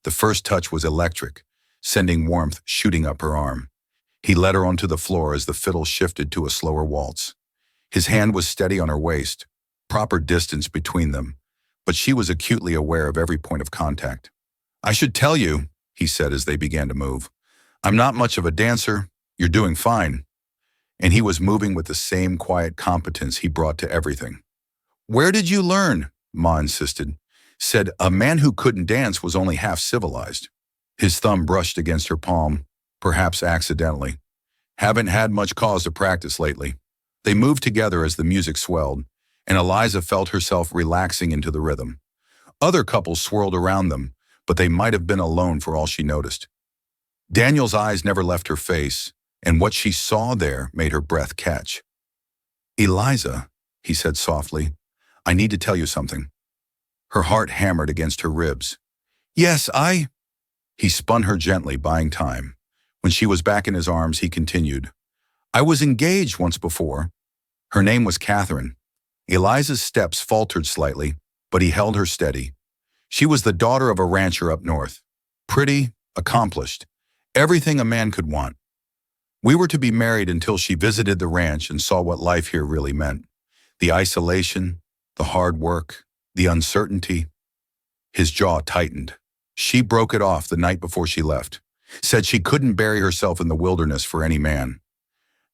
The first touch was electric, sending warmth shooting up her arm. He led her onto the floor as the fiddle shifted to a slower waltz. His hand was steady on her waist, proper distance between them, but she was acutely aware of every point of contact. "I should tell you," he said as they began to move, "I'm not much of a dancer. You're doing fine." And he was moving with the same quiet competence he brought to everything. "Where did you learn?" Ma insisted. Said a man who couldn't dance was only half civilized. His thumb brushed against her palm, perhaps accidentally. "Haven't had much cause to practice lately." They moved together as the music swelled, and Eliza felt herself relaxing into the rhythm. Other couples swirled around them, but they might have been alone for all she noticed. Daniel's eyes never left her face, and what she saw there made her breath catch. "Eliza," he said softly, "I need to tell you something." Her heart hammered against her ribs. "Yes, He spun her gently, buying time. When she was back in his arms, he continued, "I was engaged once before." Her name was Catherine. Eliza's steps faltered slightly, but he held her steady. She was the daughter of a rancher up north. Pretty, accomplished, everything a man could want. We were to be married until she visited the ranch and saw what life here really meant. The isolation, the hard work, the uncertainty. His jaw tightened. She broke it off the night before she left. Said she couldn't bury herself in the wilderness for any man.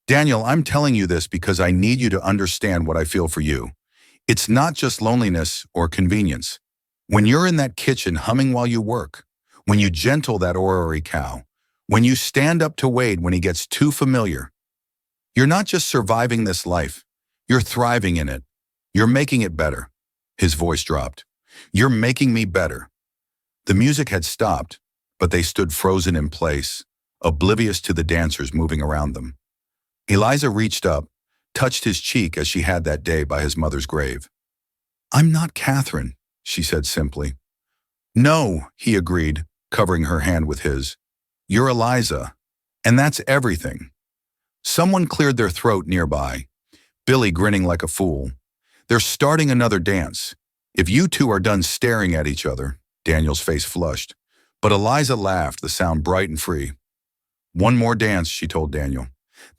Daniel, I'm telling you this because I need you to understand what I feel for you. It's not just loneliness or convenience. When you're in that kitchen humming while you work, when you gentle that orrery cow, when you stand up to Wade when he gets too familiar, you're not just surviving this life, you're thriving in it. You're making it better. His voice dropped. You're making me better. The music had stopped, but they stood frozen in place, oblivious to the dancers moving around them. Eliza reached up, touched his cheek as she had that day by his mother's grave. I'm not Catherine, she said simply. No, he agreed, covering her hand with his. You're Eliza, and that's everything. Someone cleared their throat nearby, Billy grinning like a fool. They're starting another dance. If you two are done staring at each other, Daniel's face flushed. But Eliza laughed, the sound bright and free. One more dance, she told Daniel.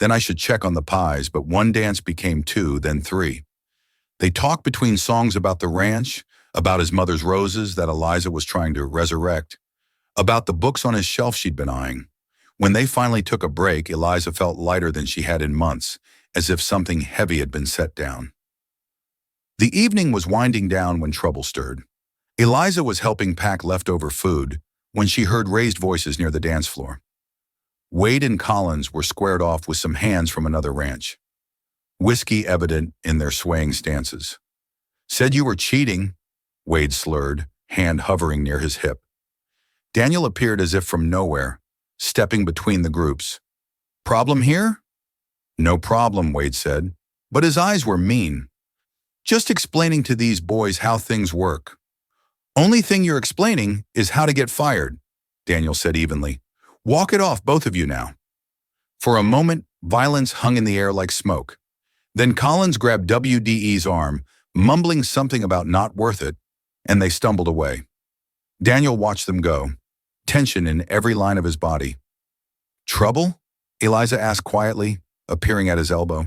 Then I should check on the pies, but one dance became two, then three. They talked between songs about the ranch, about his mother's roses that Eliza was trying to resurrect, about the books on his shelf she'd been eyeing. When they finally took a break, Eliza felt lighter than she had in months, as if something heavy had been set down. The evening was winding down when trouble stirred. Eliza was helping pack leftover food when she heard raised voices near the dance floor. Wade and Collins were squared off with some hands from another ranch, whiskey evident in their swaying stances. Said you were cheating, Wade slurred, hand hovering near his hip. Daniel appeared as if from nowhere, stepping between the groups. Problem here? No problem, Wade said, but his eyes were mean. Just explaining to these boys how things work. Only thing you're explaining is how to get fired, Daniel said evenly. Walk it off, both of you now. For a moment, violence hung in the air like smoke. Then Collins grabbed WDE's arm, mumbling something about not worth it, and they stumbled away. Daniel watched them go, tension in every line of his body. Trouble? Eliza asked quietly, appearing at his elbow.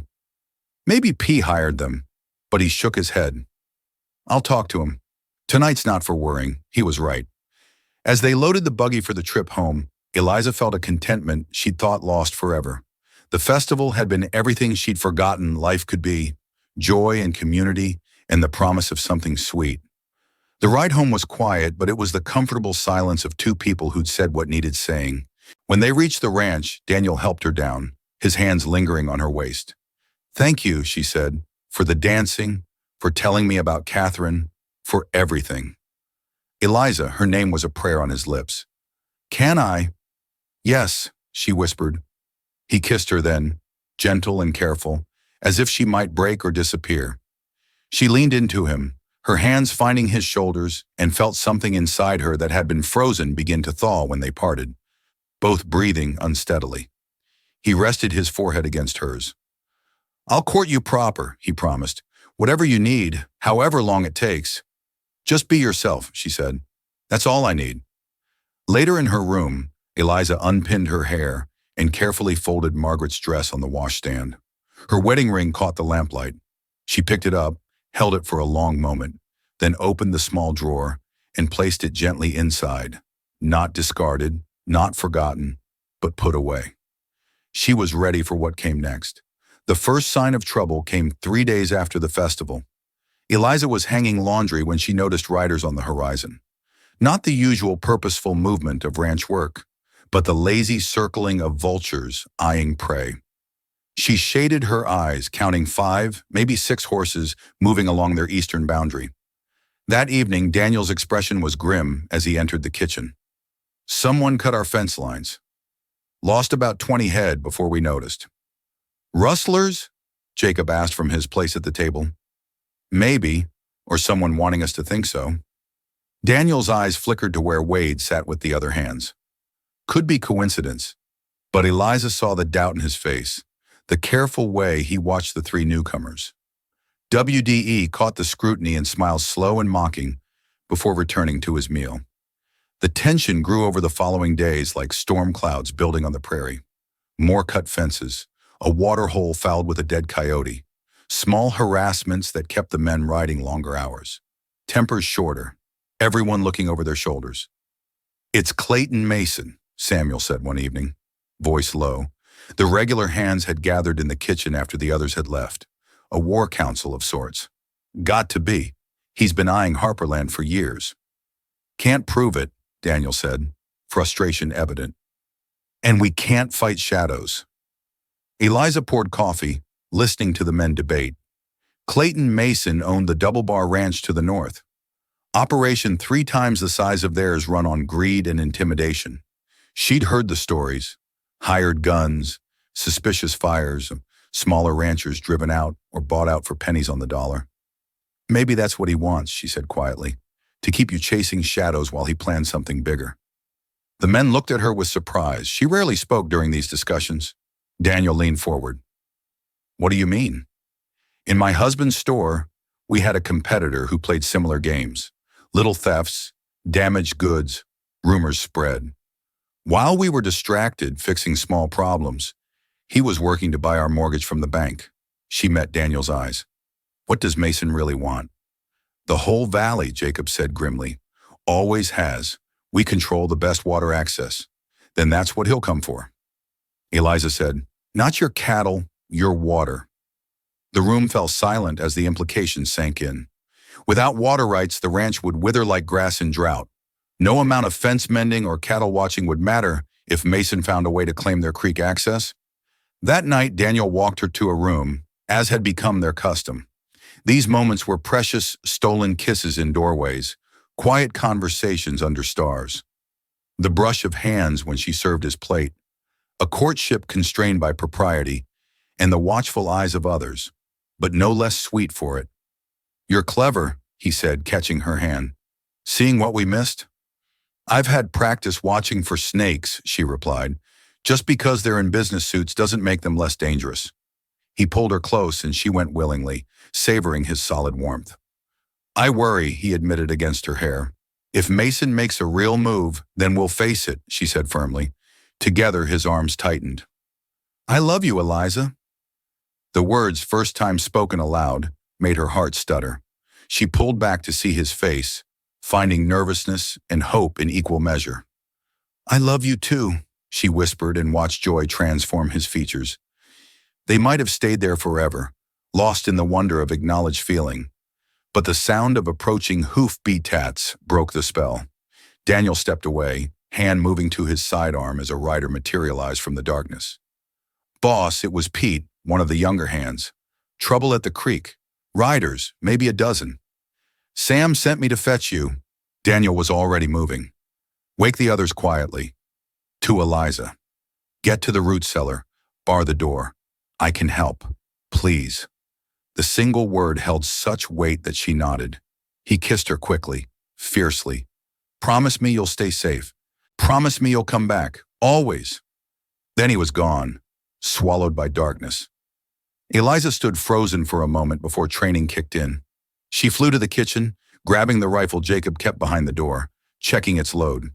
Maybe P hired them, but he shook his head. I'll talk to him. Tonight's not for worrying. He was right. As they loaded the buggy for the trip home, Eliza felt a contentment she'd thought lost forever. The festival had been everything she'd forgotten life could be, joy and community and the promise of something sweet. The ride home was quiet, but it was the comfortable silence of two people who'd said what needed saying. When they reached the ranch, Daniel helped her down, his hands lingering on her waist. Thank you, she said, for the dancing, for telling me about Catherine, for everything. Eliza, her name was a prayer on his lips. Can I? Yes, she whispered. He kissed her then, gentle and careful, as if she might break or disappear. She leaned into him, her hands finding his shoulders, and felt something inside her that had been frozen begin to thaw when they parted, both breathing unsteadily. He rested his forehead against hers. I'll court you proper, he promised. Whatever you need, however long it takes. Just be yourself, she said. That's all I need. Later in her room, Eliza unpinned her hair and carefully folded Margaret's dress on the washstand. Her wedding ring caught the lamplight. She picked it up, held it for a long moment, then opened the small drawer and placed it gently inside, not discarded, not forgotten, but put away. She was ready for what came next. The first sign of trouble came 3 days after the festival. Eliza was hanging laundry when she noticed riders on the horizon. Not the usual purposeful movement of ranch work, but the lazy circling of vultures eyeing prey. She shaded her eyes, counting 5, maybe 6 horses moving along their eastern boundary. That evening, Daniel's expression was grim as he entered the kitchen. Someone cut our fence lines. Lost about 20 head before we noticed. Rustlers? Jacob asked from his place at the table. Maybe, or someone wanting us to think so. Daniel's eyes flickered to where Wade sat with the other hands. Could be coincidence, but Eliza saw the doubt in his face, the careful way he watched the 3 newcomers. WDE caught the scrutiny and smiled slow and mocking before returning to his meal. The tension grew over the following days like storm clouds building on the prairie. More cut fences, a water hole fouled with a dead coyote, small harassments that kept the men riding longer hours. Tempers shorter, everyone looking over their shoulders. "It's Clayton Mason," Samuel said one evening, voice low. The regular hands had gathered in the kitchen after the others had left. A war council of sorts. "Got to be. He's been eyeing Harperland for years." "Can't prove it," Daniel said, frustration evident. "And we can't fight shadows." Eliza poured coffee, listening to the men debate. Clayton Mason owned the Double Bar Ranch to the north. Operation 3 times the size of theirs run on greed and intimidation. She'd heard the stories. Hired guns, suspicious fires, smaller ranchers driven out or bought out for pennies on the dollar. "Maybe that's what he wants," she said quietly, "to keep you chasing shadows while he plans something bigger." The men looked at her with surprise. She rarely spoke during these discussions. Daniel leaned forward. "What do you mean?" "In my husband's store, we had a competitor who played similar games. Little thefts, damaged goods, rumors spread. While we were distracted fixing small problems, he was working to buy our mortgage from the bank." She met Daniel's eyes. "What does Mason really want?" "The whole valley," Jacob said grimly. "Always has. We control the best water access. Then that's what he'll come for." Eliza said, "Not your cattle, your water." The room fell silent as the implications sank in. Without water rights, the ranch would wither like grass in drought. No amount of fence mending or cattle watching would matter if Mason found a way to claim their creek access. That night, Daniel walked her to a room, as had become their custom. These moments were precious, stolen kisses in doorways, quiet conversations under stars. The brush of hands when she served his plate, a courtship constrained by propriety, and the watchful eyes of others, but no less sweet for it. "You're clever," he said, catching her hand. "Seeing what we missed?" "I've had practice watching for snakes," she replied. "Just because they're in business suits doesn't make them less dangerous." He pulled her close and she went willingly, savoring his solid warmth. "I worry," he admitted against her hair. "If Mason makes a real move, then we'll face it," she said firmly. Together, his arms tightened. "I love you, Eliza." The words, first time spoken aloud, made her heart stutter. She pulled back to see his face, finding nervousness and hope in equal measure. "I love you too," she whispered and watched joy transform his features. They might have stayed there forever, lost in the wonder of acknowledged feeling. But the sound of approaching hoof-beat-tats broke the spell. Daniel stepped away, hand moving to his sidearm as a rider materialized from the darkness. "Boss," it was Pete, one of the younger hands. "Trouble at the creek. Riders, maybe a dozen." "Sam sent me to fetch you." Daniel was already moving. "Wake the others quietly." To Eliza. "Get to the root cellar. Bar the door. I can help. Please." The single word held such weight that she nodded. He kissed her quickly, fiercely. "Promise me you'll stay safe. Promise me you'll come back. Always." Then he was gone, swallowed by darkness. Eliza stood frozen for a moment before training kicked in. She flew to the kitchen, grabbing the rifle Jacob kept behind the door, checking its load.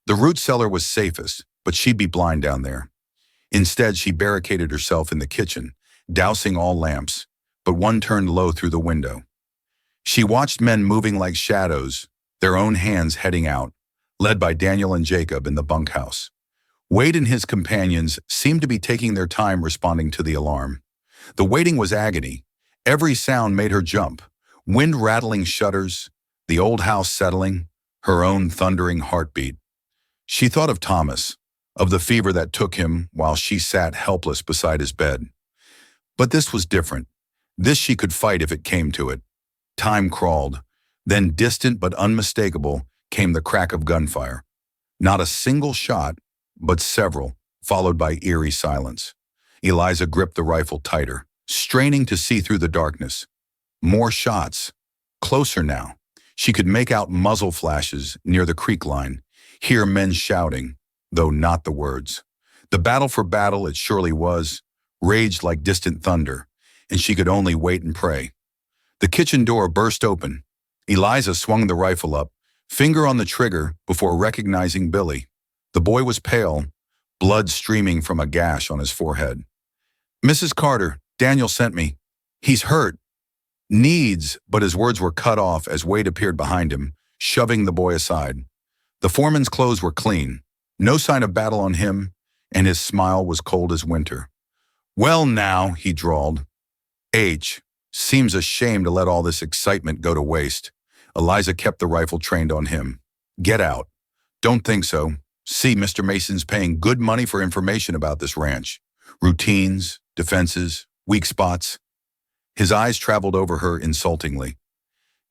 The root cellar was safest, but she'd be blind down there. Instead, she barricaded herself in the kitchen, dousing all lamps, but one turned low through the window. She watched men moving like shadows, their own hands heading out, led by Daniel and Jacob in the bunkhouse. Wade and his companions seemed to be taking their time responding to the alarm. The waiting was agony. Every sound made her jump. Wind rattling shutters, the old house settling, her own thundering heartbeat. She thought of Thomas, of the fever that took him while she sat helpless beside his bed. But this was different. This she could fight if it came to it. Time crawled. Then, distant but unmistakable, came the crack of gunfire. Not a single shot, but several, followed by eerie silence. Eliza gripped the rifle tighter, straining to see through the darkness. More shots. Closer now. She could make out muzzle flashes near the creek line, hear men shouting, though not the words. The battle for battle, it surely was, raged like distant thunder, and she could only wait and pray. The kitchen door burst open. Eliza swung the rifle up, finger on the trigger before recognizing Billy. The boy was pale, blood streaming from a gash on his forehead. "Mrs. Carter, Daniel sent me. He's hurt. Needs," but his words were cut off as Wade appeared behind him, shoving the boy aside. The foreman's clothes were clean, no sign of battle on him, and his smile was cold as winter. "Well now," he drawled. Seems a shame to let all this excitement go to waste." Eliza kept the rifle trained on him. "Get out." "Don't think so. See, Mr. Mason's paying good money for information about this ranch. Routines, defenses, weak spots." His eyes traveled over her insultingly.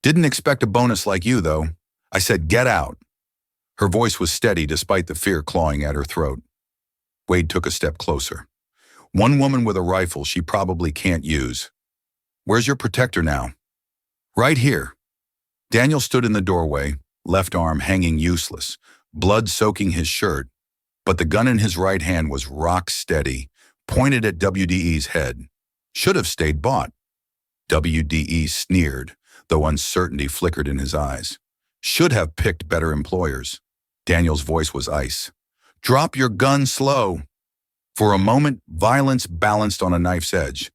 "Didn't expect a bonus like you, though. I said get out." Her voice was steady despite the fear clawing at her throat. Wade took a step closer. "One woman with a rifle she probably can't use. Where's your protector now?" "Right here." Daniel stood in the doorway, left arm hanging useless, blood soaking his shirt, but the gun in his right hand was rock steady, pointed at WDE's head. Should have stayed bought. WDE sneered, though uncertainty flickered in his eyes. Should have picked better employers. Daniel's voice was ice. "Drop your gun slow." For a moment, violence balanced on a knife's edge.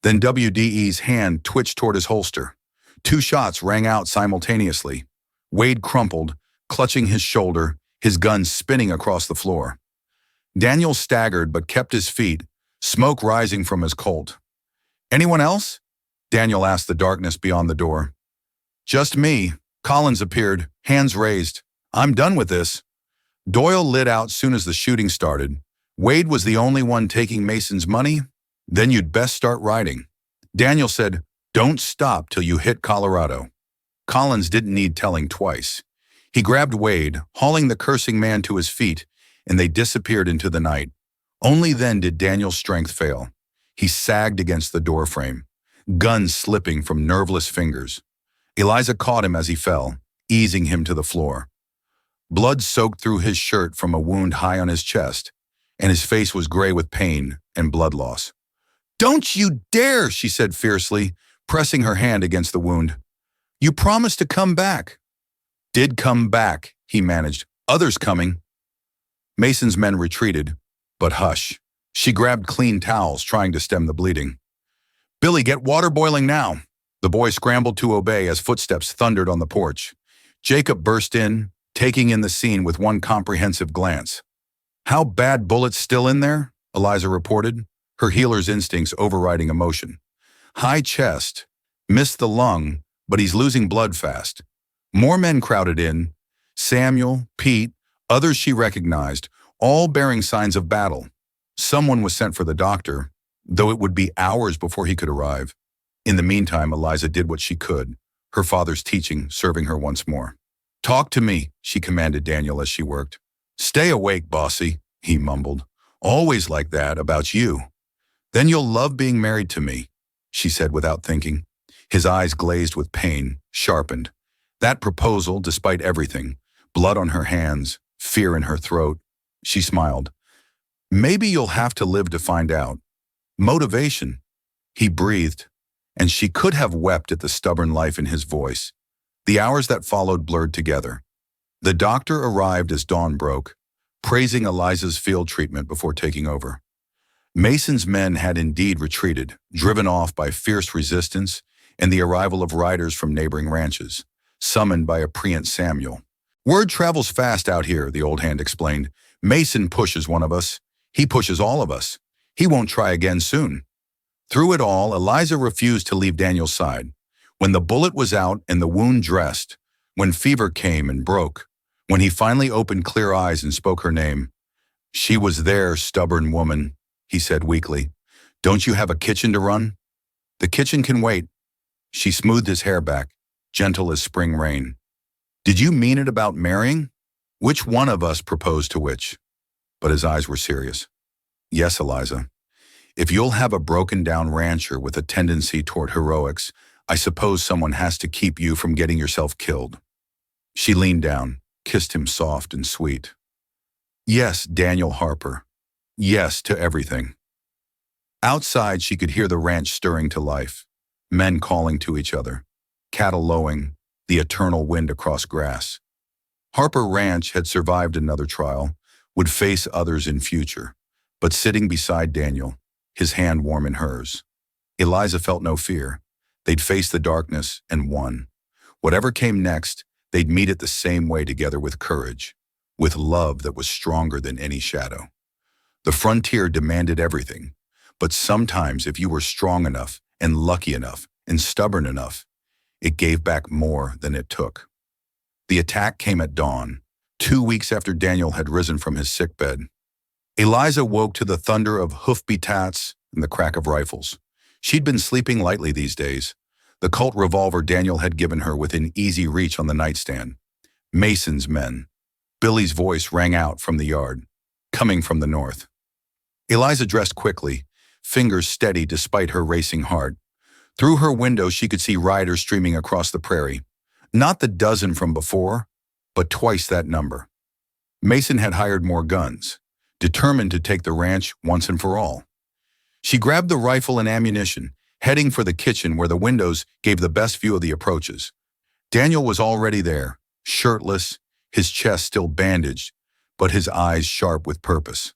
Then WDE's hand twitched toward his holster. 2 shots rang out simultaneously. Wade crumpled, clutching his shoulder, his gun spinning across the floor. Daniel staggered but kept his feet, smoke rising from his Colt. "Anyone else?" Daniel asked the darkness beyond the door. "Just me." Collins appeared, hands raised. "I'm done with this." Doyle lit out soon as the shooting started. "Wade was the only one taking Mason's money? Then you'd best start riding." Daniel said, "Don't stop till you hit Colorado." Collins didn't need telling twice. He grabbed Wade, hauling the cursing man to his feet, and they disappeared into the night. Only then did Daniel's strength fail. He sagged against the doorframe, gun slipping from nerveless fingers. Eliza caught him as he fell, easing him to the floor. Blood soaked through his shirt from a wound high on his chest, and his face was gray with pain and blood loss. "Don't you dare," she said fiercely, pressing her hand against the wound. "You promised to come back." "Did come back," he managed. "Others coming." Mason's men retreated, but hush. She grabbed clean towels, trying to stem the bleeding. "Billy, get water boiling now." The boy scrambled to obey as footsteps thundered on the porch. Jacob burst in, taking in the scene with one comprehensive glance. "How bad bullets still in there?" Eliza reported, her healer's instincts overriding emotion. "High chest, missed the lung, but he's losing blood fast." More men crowded in. Samuel, Pete, others she recognized, all bearing signs of battle. Someone was sent for the doctor, though it would be hours before he could arrive. In the meantime, Eliza did what she could, her father's teaching serving her once more. "Talk to me," she commanded Daniel as she worked. "Stay awake, bossy," he mumbled. "Always like that about you. Then you'll love being married to me," she said without thinking. His eyes glazed with pain, sharpened. That proposal, despite everything, blood on her hands, fear in her throat. She smiled. "Maybe you'll have to live to find out." Motivation. He breathed, and she could have wept at the stubborn life in his voice. The hours that followed blurred together. The doctor arrived as dawn broke, praising Eliza's field treatment before taking over. Mason's men had indeed retreated, driven off by fierce resistance and the arrival of riders from neighboring ranches, summoned by a praeant Samuel. "Word travels fast out here," the old hand explained. "Mason pushes one of us. He pushes all of us. He won't try again soon." Through it all, Eliza refused to leave Daniel's side. When the bullet was out and the wound dressed, when fever came and broke, when he finally opened clear eyes and spoke her name, "She was there, stubborn woman," he said weakly. "Don't you have a kitchen to run?" "The kitchen can wait." She smoothed his hair back, gentle as spring rain. "Did you mean it about marrying? Which one of us proposed to which?" But his eyes were serious. "Yes, Eliza. If you'll have a broken-down rancher with a tendency toward heroics, I suppose someone has to keep you from getting yourself killed." She leaned down, kissed him soft and sweet. "Yes, Daniel Harper. Yes to everything." Outside, she could hear the ranch stirring to life, men calling to each other, cattle lowing, the eternal wind across grass. Harper Ranch had survived another trial, would face others in future, but sitting beside Daniel, his hand warm in hers. Eliza felt no fear. They'd face the darkness and won. Whatever came next, they'd meet it the same way together with courage, with love that was stronger than any shadow. The frontier demanded everything, but sometimes if you were strong enough and lucky enough and stubborn enough, it gave back more than it took. The attack came at dawn, 2 weeks after Daniel had risen from his sickbed. Eliza woke to the thunder of hoofbeats and the crack of rifles. She'd been sleeping lightly these days, the Colt revolver Daniel had given her within easy reach on the nightstand. Mason's men. Billy's voice rang out from the yard, coming from the north. Eliza dressed quickly, fingers steady despite her racing heart. Through her window she could see riders streaming across the prairie. Not the dozen from before, but twice that number. Mason had hired more guns, determined to take the ranch once and for all. She grabbed the rifle and ammunition, heading for the kitchen where the windows gave the best view of the approaches. Daniel was already there, shirtless, his chest still bandaged, but his eyes sharp with purpose.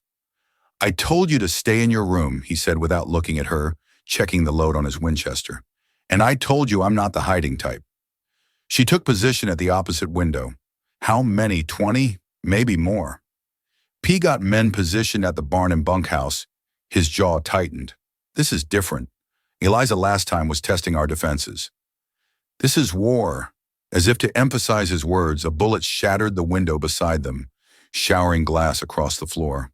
"I told you to stay in your room," he said without looking at her, checking the load on his Winchester. "And I told you I'm not the hiding type." She took position at the opposite window. How many? 20? Maybe more. P got men positioned at the barn and bunkhouse. His jaw tightened. "This is different. Eliza last time was testing our defenses. This is war." As if to emphasize his words, a bullet shattered the window beside them, showering glass across the floor.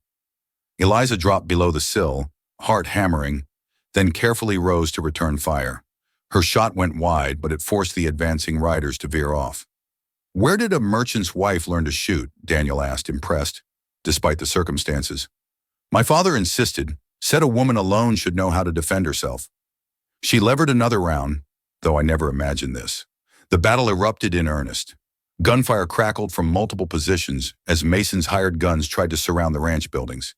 Eliza dropped below the sill, heart hammering, then carefully rose to return fire. Her shot went wide, but it forced the advancing riders to veer off. "Where did a merchant's wife learn to shoot?" Daniel asked, impressed, despite the circumstances. "My father insisted, said a woman alone should know how to defend herself." She levered another round, though I never imagined this. The battle erupted in earnest. Gunfire crackled from multiple positions as Mason's hired guns tried to surround the ranch buildings.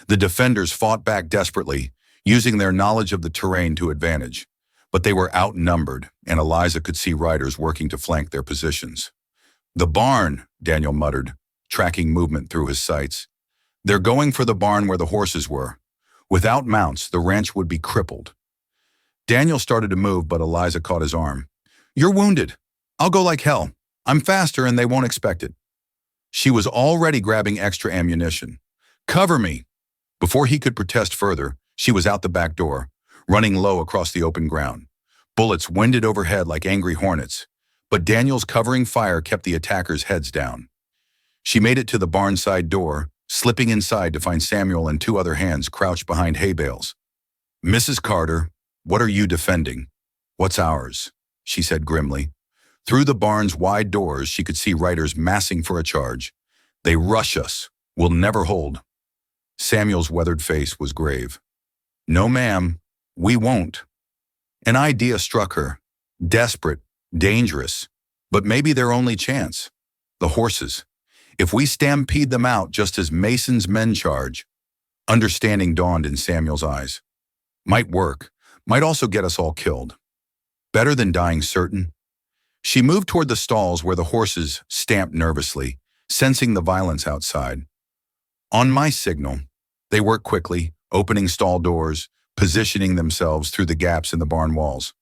The defenders fought back desperately, using their knowledge of the terrain to advantage. But they were outnumbered, and Eliza could see riders working to flank their positions. "The barn," Daniel muttered, tracking movement through his sights. "They're going for the barn where the horses were. Without mounts, the ranch would be crippled." Daniel started to move, but Eliza caught his arm. "You're wounded. I'll go like hell. I'm faster and they won't expect it." She was already grabbing extra ammunition. "Cover me." Before he could protest further, she was out the back door, running low across the open ground. Bullets winded overhead like angry hornets, but Daniel's covering fire kept the attackers' heads down. She made it to the barn side door, slipping inside to find Samuel and 2 other hands crouched behind hay bales. "Mrs. Carter, what are you defending?" "What's ours?" she said grimly. Through the barn's wide doors, she could see riders massing for a charge. "They rush us. We'll never hold." Samuel's weathered face was grave. "No, ma'am, we won't." An idea struck her. Desperate, dangerous, but maybe their only chance. The horses. If we stampede them out just as Mason's men charge. Understanding dawned in Samuel's eyes. Might work, might also get us all killed. Better than dying certain. She moved toward the stalls where the horses stamped nervously, sensing the violence outside. On my signal, they worked quickly, opening stall doors, positioning themselves through the gaps in the barn walls.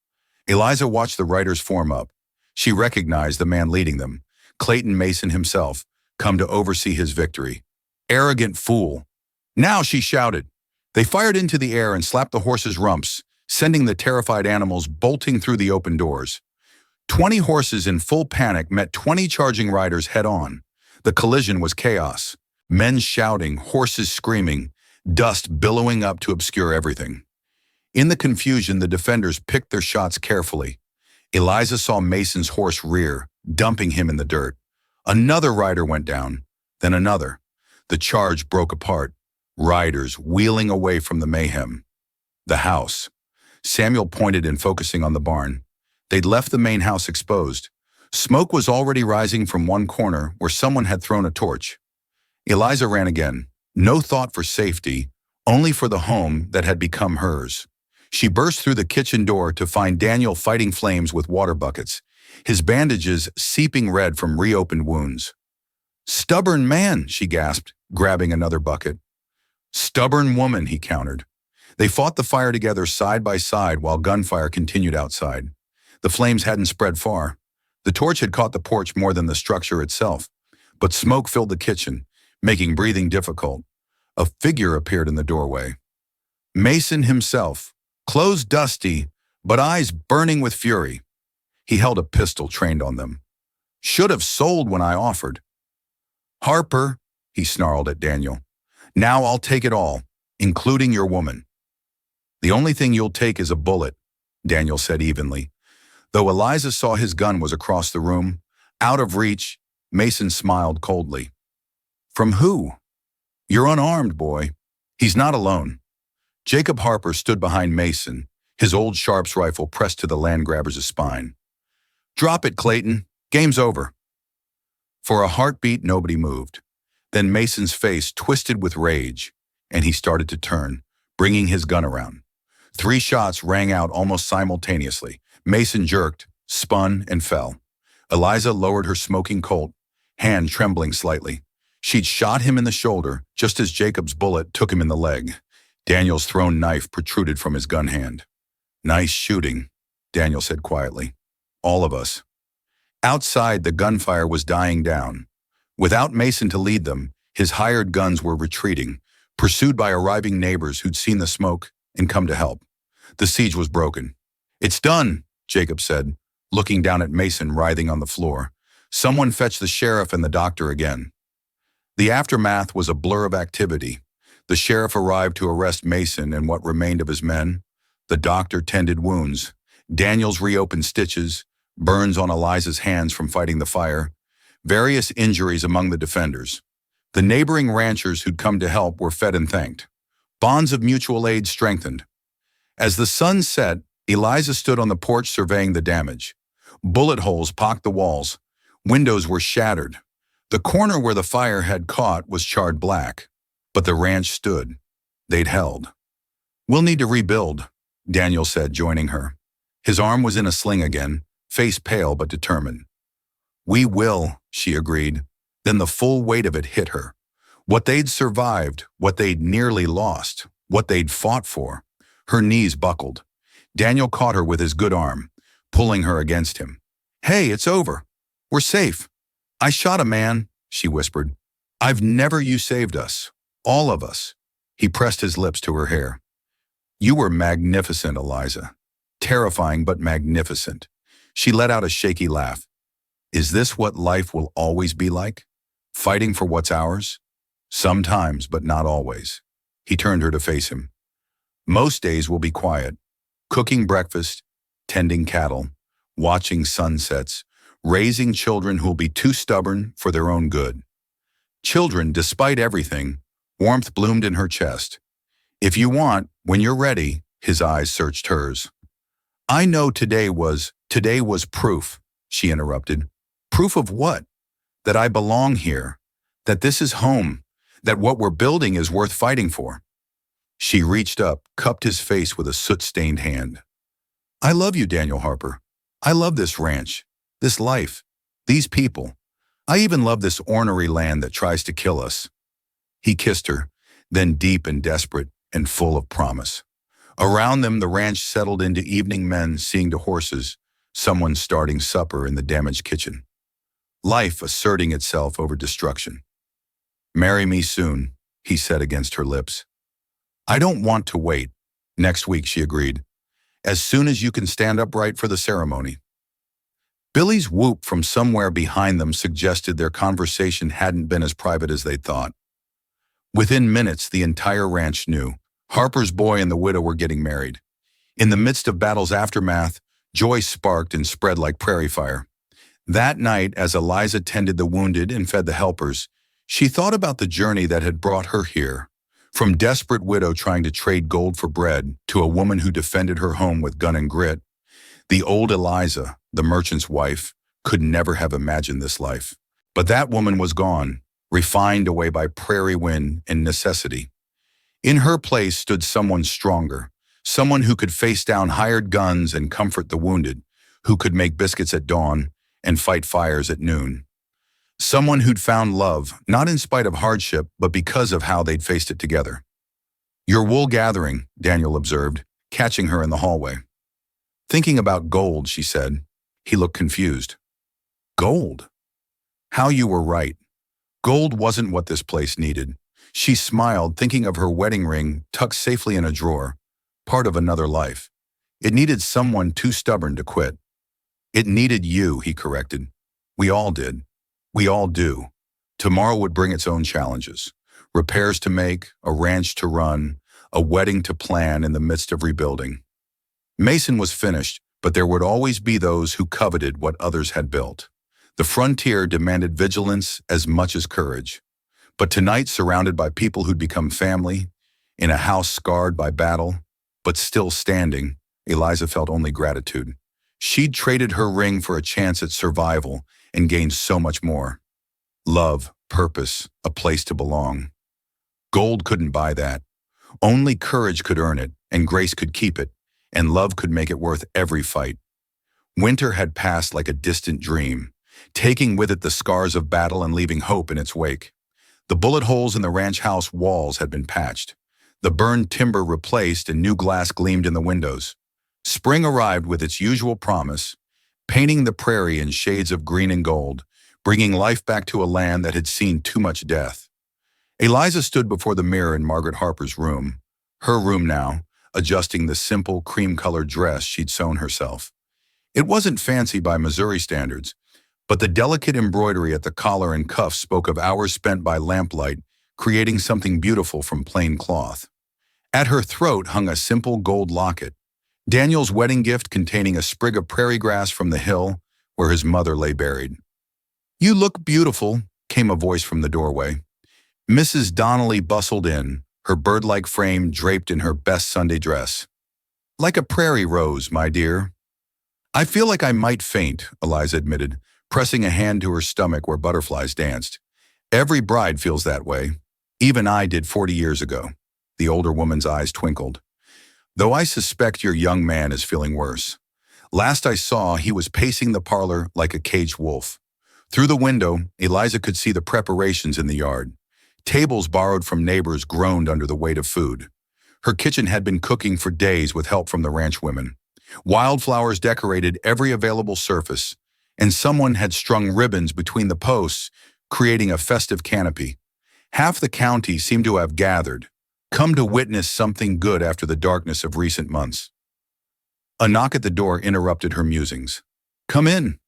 Eliza watched the riders form up. She recognized the man leading them, Clayton Mason himself, come to oversee his victory. Arrogant fool. Now, she shouted. They fired into the air and slapped the horses' rumps, sending the terrified animals bolting through the open doors. 20 horses in full panic met 20 charging riders head-on. The collision was chaos. Men shouting, horses screaming, dust billowing up to obscure everything. In the confusion, the defenders picked their shots carefully. Eliza saw Mason's horse rear, dumping him in the dirt. Another rider went down, then another. The charge broke apart, riders wheeling away from the mayhem. The house. Samuel pointed in, focusing on the barn. They'd left the main house exposed. Smoke was already rising from one corner where someone had thrown a torch. Eliza ran again. No thought for safety, only for the home that had become hers. She burst through the kitchen door to find Daniel fighting flames with water buckets, his bandages seeping red from reopened wounds. Stubborn man, she gasped, grabbing another bucket. Stubborn woman, he countered. They fought the fire together side by side while gunfire continued outside. The flames hadn't spread far. The torch had caught the porch more than the structure itself, but smoke filled the kitchen, making breathing difficult. A figure appeared in the doorway. Mason himself, clothes dusty, but eyes burning with fury. He held a pistol trained on them. Should have sold when I offered. Harper, he snarled at Daniel. Now I'll take it all, including your woman. The only thing you'll take is a bullet, Daniel said evenly. Though Eliza saw his gun was across the room, out of reach, Mason smiled coldly. From who? You're unarmed, boy. He's not alone. Jacob Harper stood behind Mason, his old Sharps rifle pressed to the land grabber's spine. Drop it, Clayton. Game's over. For a heartbeat, nobody moved. Then Mason's face twisted with rage, and he started to turn, bringing his gun around. 3 shots rang out almost simultaneously. Mason jerked, spun, and fell. Eliza lowered her smoking Colt, hand trembling slightly. She'd shot him in the shoulder, just as Jacob's bullet took him in the leg. Daniel's thrown knife protruded from his gun hand. Nice shooting, Daniel said quietly. All of us. Outside, the gunfire was dying down. Without Mason to lead them, his hired guns were retreating, pursued by arriving neighbors who'd seen the smoke and come to help. The siege was broken. It's done, Jacob said, looking down at Mason writhing on the floor. Someone fetch the sheriff and the doctor again. The aftermath was a blur of activity. The sheriff arrived to arrest Mason and what remained of his men. The doctor tended wounds. Daniels reopened stitches, burns on Eliza's hands from fighting the fire, various injuries among the defenders. The neighboring ranchers who'd come to help were fed and thanked. Bonds of mutual aid strengthened. As the sun set, Eliza stood on the porch surveying the damage. Bullet holes pocked the walls. Windows were shattered. The corner where the fire had caught was charred black. But the ranch stood. They'd held. We'll need to rebuild, Daniel said, joining her. His arm was in a sling again, face pale but determined. We will, she agreed. Then the full weight of it hit her. What they'd survived, what they'd nearly lost, what they'd fought for. Her knees buckled. Daniel caught her with his good arm, pulling her against him. Hey, it's over. We're safe. I shot a man, she whispered. I've never you saved us. All of us. He pressed his lips to her hair. You were magnificent, Eliza. Terrifying but magnificent. She let out a shaky laugh. Is this what life will always be like? Fighting for what's ours? Sometimes, but not always. He turned her to face him. Most days will be quiet. Cooking breakfast, tending cattle, watching sunsets, raising children who'll be too stubborn for their own good. Children, despite everything, warmth bloomed in her chest. If you want, when you're ready, his eyes searched hers. I know today was proof, she interrupted. Proof of what? That I belong here, that this is home, that what we're building is worth fighting for. She reached up, cupped his face with a soot-stained hand. I love you, Daniel Harper. I love this ranch, this life, these people. I even love this ornery land that tries to kill us. He kissed her, then deep and desperate and full of promise. Around them, the ranch settled into evening men seeing to horses, someone starting supper in the damaged kitchen. Life asserting itself over destruction. Marry me soon, he said against her lips. I don't want to wait. Next week, she agreed. As soon as you can stand upright for the ceremony. Billy's whoop from somewhere behind them suggested their conversation hadn't been as private as they'd thought. Within minutes, the entire ranch knew. Harper's boy and the widow were getting married. In the midst of battle's aftermath, joy sparked and spread like prairie fire. That night, as Eliza tended the wounded and fed the helpers, she thought about the journey that had brought her here. From desperate widow trying to trade gold for bread to a woman who defended her home with gun and grit. The old Eliza, the merchant's wife, could never have imagined this life. But that woman was gone, refined away by prairie wind and necessity. In her place stood someone stronger, someone who could face down hired guns and comfort the wounded, who could make biscuits at dawn and fight fires at noon. Someone who'd found love, not in spite of hardship, but because of how they'd faced it together. You're wool gathering, Daniel observed, catching her in the hallway. Thinking about gold, she said. He looked confused. Gold? How you were right. Gold wasn't what this place needed. She smiled, thinking of her wedding ring tucked safely in a drawer, part of another life. It needed someone too stubborn to quit. It needed you, he corrected. We all did. We all do. Tomorrow would bring its own challenges. Repairs to make, a ranch to run, a wedding to plan in the midst of rebuilding. Mason was finished, but there would always be those who coveted what others had built. The frontier demanded vigilance as much as courage. But tonight, surrounded by people who'd become family, in a house scarred by battle, but still standing, Eliza felt only gratitude. She'd traded her ring for a chance at survival and gained so much more. Love, purpose, a place to belong. Gold couldn't buy that. Only courage could earn it, and grace could keep it, and love could make it worth every fight. Winter had passed like a distant dream, taking with it the scars of battle and leaving hope in its wake. The bullet holes in the ranch house walls had been patched, the burned timber replaced, and new glass gleamed in the windows. Spring arrived with its usual promise, painting the prairie in shades of green and gold, bringing life back to a land that had seen too much death. Eliza stood before the mirror in Margaret Harper's room, her room now, adjusting the simple cream-colored dress she'd sewn herself. It wasn't fancy by Missouri standards, but the delicate embroidery at the collar and cuffs spoke of hours spent by lamplight, creating something beautiful from plain cloth. At her throat hung a simple gold locket, Daniel's wedding gift containing a sprig of prairie grass from the hill where his mother lay buried. "You look beautiful," came a voice from the doorway. Mrs. Donnelly bustled in, her bird-like frame draped in her best Sunday dress. "Like a prairie rose, my dear." "I feel like I might faint," Eliza admitted, pressing a hand to her stomach where butterflies danced. "Every bride feels that way. Even I did 40 years ago." The older woman's eyes twinkled. "Though I suspect your young man is feeling worse. Last I saw, he was pacing the parlor like a caged wolf." Through the window, Eliza could see the preparations in the yard. Tables borrowed from neighbors groaned under the weight of food. Her kitchen had been cooking for days with help from the ranch women. Wildflowers decorated every available surface, and someone had strung ribbons between the posts, creating a festive canopy. Half the county seemed to have gathered, come to witness something good after the darkness of recent months. A knock at the door interrupted her musings. "Come in."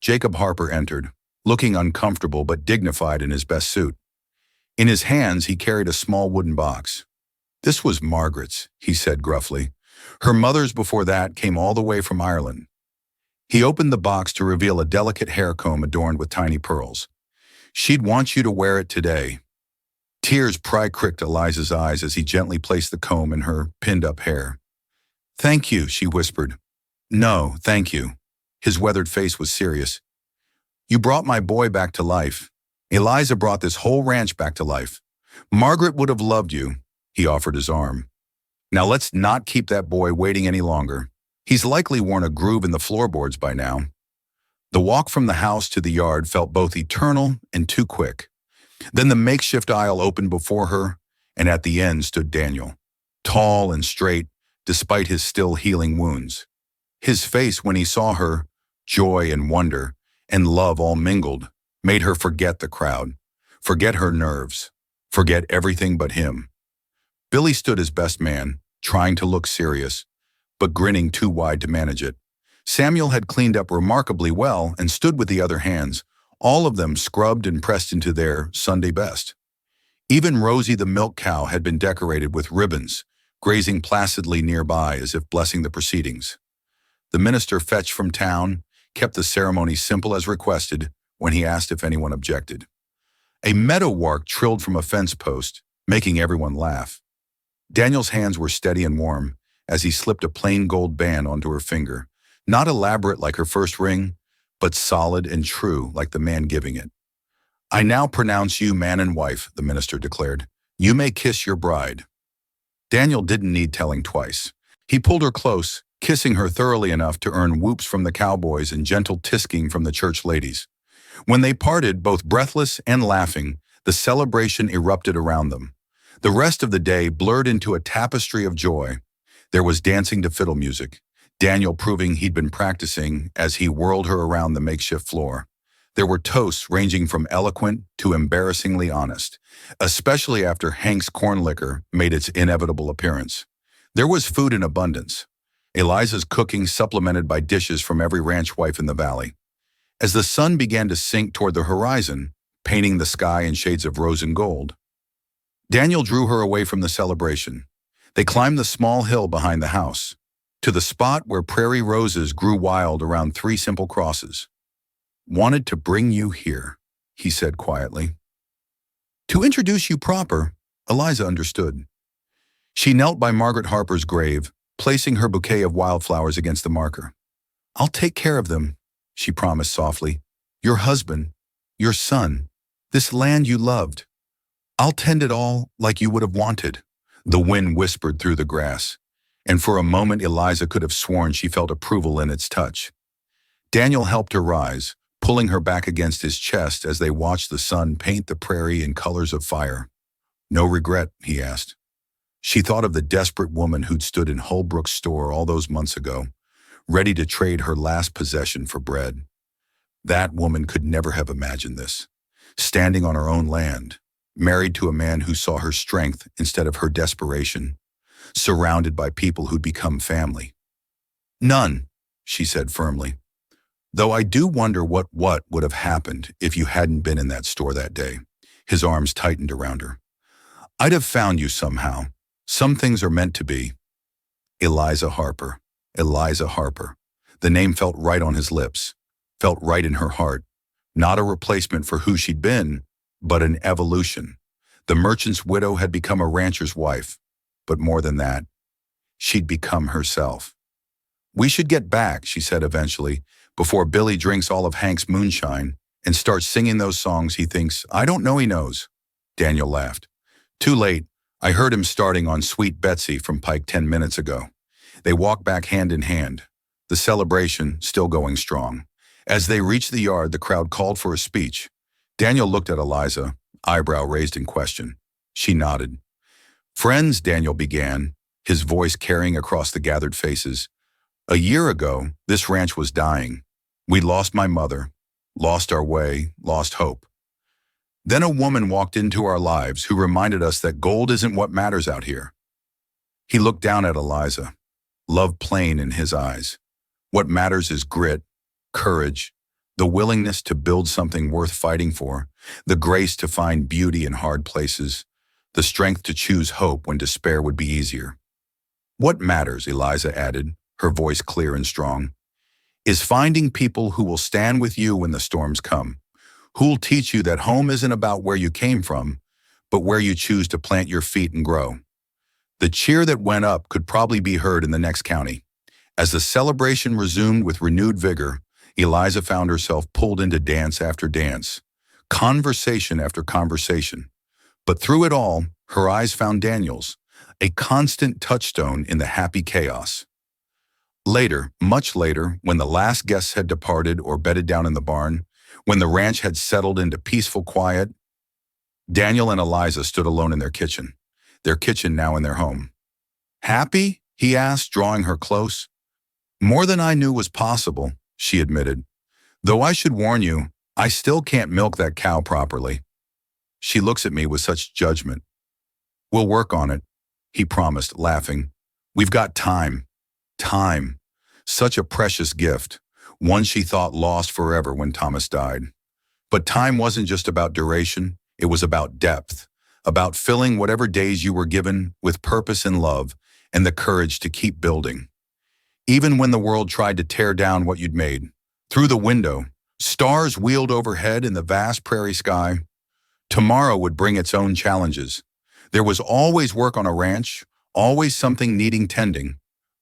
Jacob Harper entered, looking uncomfortable but dignified in his best suit. In his hands, he carried a small wooden box. "This was Margaret's," he said gruffly. "Her mother's before that came all the way from Ireland." He opened the box to reveal a delicate hair comb adorned with tiny pearls. "She'd want you to wear it today." Tears pricked Eliza's eyes as he gently placed the comb in her pinned-up hair. "Thank you," she whispered. "No, thank you." His weathered face was serious. "You brought my boy back to life. Eliza brought this whole ranch back to life. Margaret would have loved you." He offered his arm. "Now let's not keep that boy waiting any longer. He's likely worn a groove in the floorboards by now." The walk from the house to the yard felt both eternal and too quick. Then the makeshift aisle opened before her, and at the end stood Daniel, tall and straight, despite his still healing wounds. His face, when he saw her, joy and wonder and love all mingled, made her forget the crowd, forget her nerves, forget everything but him. Billy stood as best man, trying to look serious, but grinning too wide to manage it. Samuel had cleaned up remarkably well and stood with the other hands, all of them scrubbed and pressed into their Sunday best. Even Rosie the milk cow had been decorated with ribbons, grazing placidly nearby as if blessing the proceedings. The minister fetched from town kept the ceremony simple as requested when he asked if anyone objected. A meadowlark trilled from a fence post, making everyone laugh. Daniel's hands were steady and warm as he slipped a plain gold band onto her finger, not elaborate like her first ring, but solid and true like the man giving it. "I now pronounce you man and wife," the minister declared. "You may kiss your bride." Daniel didn't need telling twice. He pulled her close, kissing her thoroughly enough to earn whoops from the cowboys and gentle tisking from the church ladies. When they parted, both breathless and laughing, the celebration erupted around them. The rest of the day blurred into a tapestry of joy. There was dancing to fiddle music, Daniel proving he'd been practicing as he whirled her around the makeshift floor. There were toasts ranging from eloquent to embarrassingly honest, especially after Hank's corn liquor made its inevitable appearance. There was food in abundance, Eliza's cooking supplemented by dishes from every ranch wife in the valley. As the sun began to sink toward the horizon, painting the sky in shades of rose and gold, Daniel drew her away from the celebration. They climbed the small hill behind the house, to the spot where prairie roses grew wild around three simple crosses. "Wanted to bring you here," he said quietly. "To introduce you proper," Eliza understood. She knelt by Margaret Harper's grave, placing her bouquet of wildflowers against the marker. "I'll take care of them," she promised softly. "Your husband, your son, this land you loved. I'll tend it all like you would have wanted." The wind whispered through the grass, and for a moment Eliza could have sworn she felt approval in its touch. Daniel helped her rise, pulling her back against his chest as they watched the sun paint the prairie in colors of fire. "No regret?" he asked. She thought of the desperate woman who'd stood in Holbrook's store all those months ago, ready to trade her last possession for bread. That woman could never have imagined this. Standing on her own land, married to a man who saw her strength instead of her desperation, surrounded by people who'd become family. "None," she said firmly. "Though I do wonder what would have happened if you hadn't been in that store that day." His arms tightened around her. "I'd have found you somehow. Some things are meant to be." Eliza Harper. Eliza Harper. The name felt right on his lips, felt right in her heart. Not a replacement for who she'd been, but an evolution. The merchant's widow had become a rancher's wife, but more than that, she'd become herself. "We should get back," she said eventually, "before Billy drinks all of Hank's moonshine and starts singing those songs he thinks I don't know he knows." Daniel laughed. "Too late. I heard him starting on Sweet Betsy from Pike 10 minutes ago." They walked back hand in hand, the celebration still going strong. As they reached the yard, the crowd called for a speech. Daniel looked at Eliza, eyebrow raised in question. She nodded. "Friends," Daniel began, his voice carrying across the gathered faces. "A year ago, this ranch was dying. We lost my mother, lost our way, lost hope. Then a woman walked into our lives who reminded us that gold isn't what matters out here." He looked down at Eliza, love plain in his eyes. What matters is grit, courage, the willingness to build something worth fighting for, the grace to find beauty in hard places, the strength to choose hope when despair would be easier. "What matters," Eliza added, her voice clear and strong, "is finding people who will stand with you when the storms come, who'll teach you that home isn't about where you came from, but where you choose to plant your feet and grow." The cheer that went up could probably be heard in the next county. As the celebration resumed with renewed vigor, Eliza found herself pulled into dance after dance, conversation after conversation. But through it all, her eyes found Daniel's, a constant touchstone in the happy chaos. Later, much later, when the last guests had departed or bedded down in the barn, when the ranch had settled into peaceful quiet, Daniel and Eliza stood alone in their kitchen now in their home. "Happy?" he asked, drawing her close. "More than I knew was possible," she admitted. "Though I should warn you, I still can't milk that cow properly." She looks at me with such judgment. "We'll work on it," he promised, laughing. "We've got time. Time. Such a precious gift, one she thought lost forever when Thomas died. But time wasn't just about duration, it was about depth, about filling whatever days you were given with purpose and love and the courage to keep building. Even when the world tried to tear down what you'd made, through the window, stars wheeled overhead in the vast prairie sky. Tomorrow would bring its own challenges. There was always work on a ranch, always something needing tending.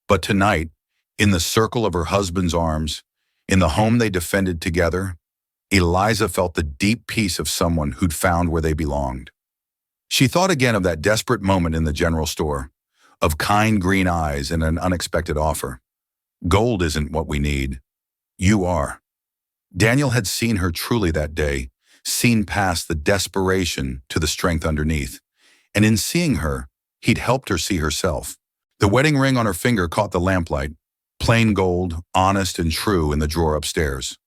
But tonight, in the circle of her husband's arms, in the home they defended together, Eliza felt the deep peace of someone who'd found where they belonged. She thought again of that desperate moment in the general store, of kind green eyes and an unexpected offer. "Gold isn't what we need. You are." Daniel had seen her truly that day, seen past the desperation to the strength underneath. And in seeing her, he'd helped her see herself. The wedding ring on her finger caught the lamplight, plain gold, honest and true in the drawer upstairs.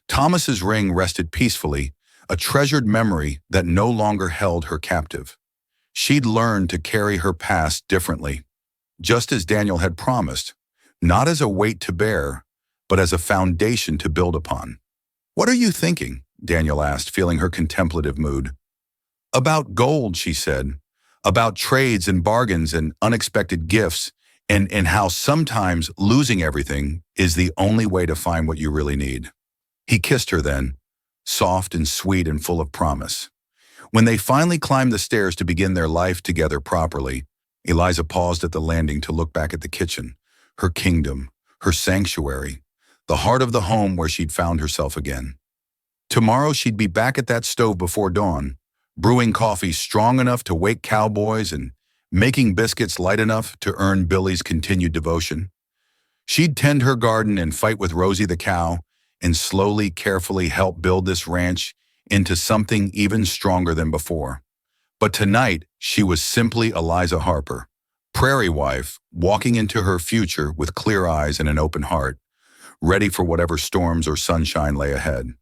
Thomas's ring rested peacefully, a treasured memory that no longer held her captive. She'd learned to carry her past differently, just as Daniel had promised, not as a weight to bear, but as a foundation to build upon. "What are you thinking?" Daniel asked, feeling her contemplative mood. "About gold," she said, "about trades and bargains and unexpected gifts, and how sometimes losing everything is the only way to find what you really need." He kissed her then, soft and sweet and full of promise. When they finally climbed the stairs to begin their life together properly, Eliza paused at the landing to look back at the kitchen, her kingdom, her sanctuary, the heart of the home where she'd found herself again. Tomorrow she'd be back at that stove before dawn, brewing coffee strong enough to wake cowboys and making biscuits light enough to earn Billy's continued devotion. She'd tend her garden and fight with Rosie the cow, and slowly, carefully help build this ranch into something even stronger than before. But tonight, she was simply Eliza Harper, prairie wife, walking into her future with clear eyes and an open heart, ready for whatever storms or sunshine lay ahead.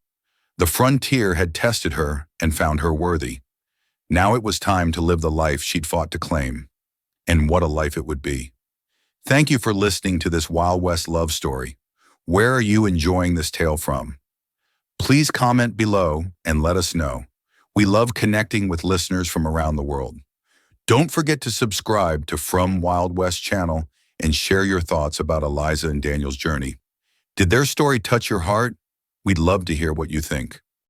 The frontier had tested her and found her worthy. Now it was time to live the life she'd fought to claim. And what a life it would be. Thank you for listening to this Wild West love story. Where are you enjoying this tale from? Please comment below and let us know. We love connecting with listeners from around the world. Don't forget to subscribe to From Wild West channel and share your thoughts about Eliza and Daniel's journey. Did their story touch your heart? We'd love to hear what you think.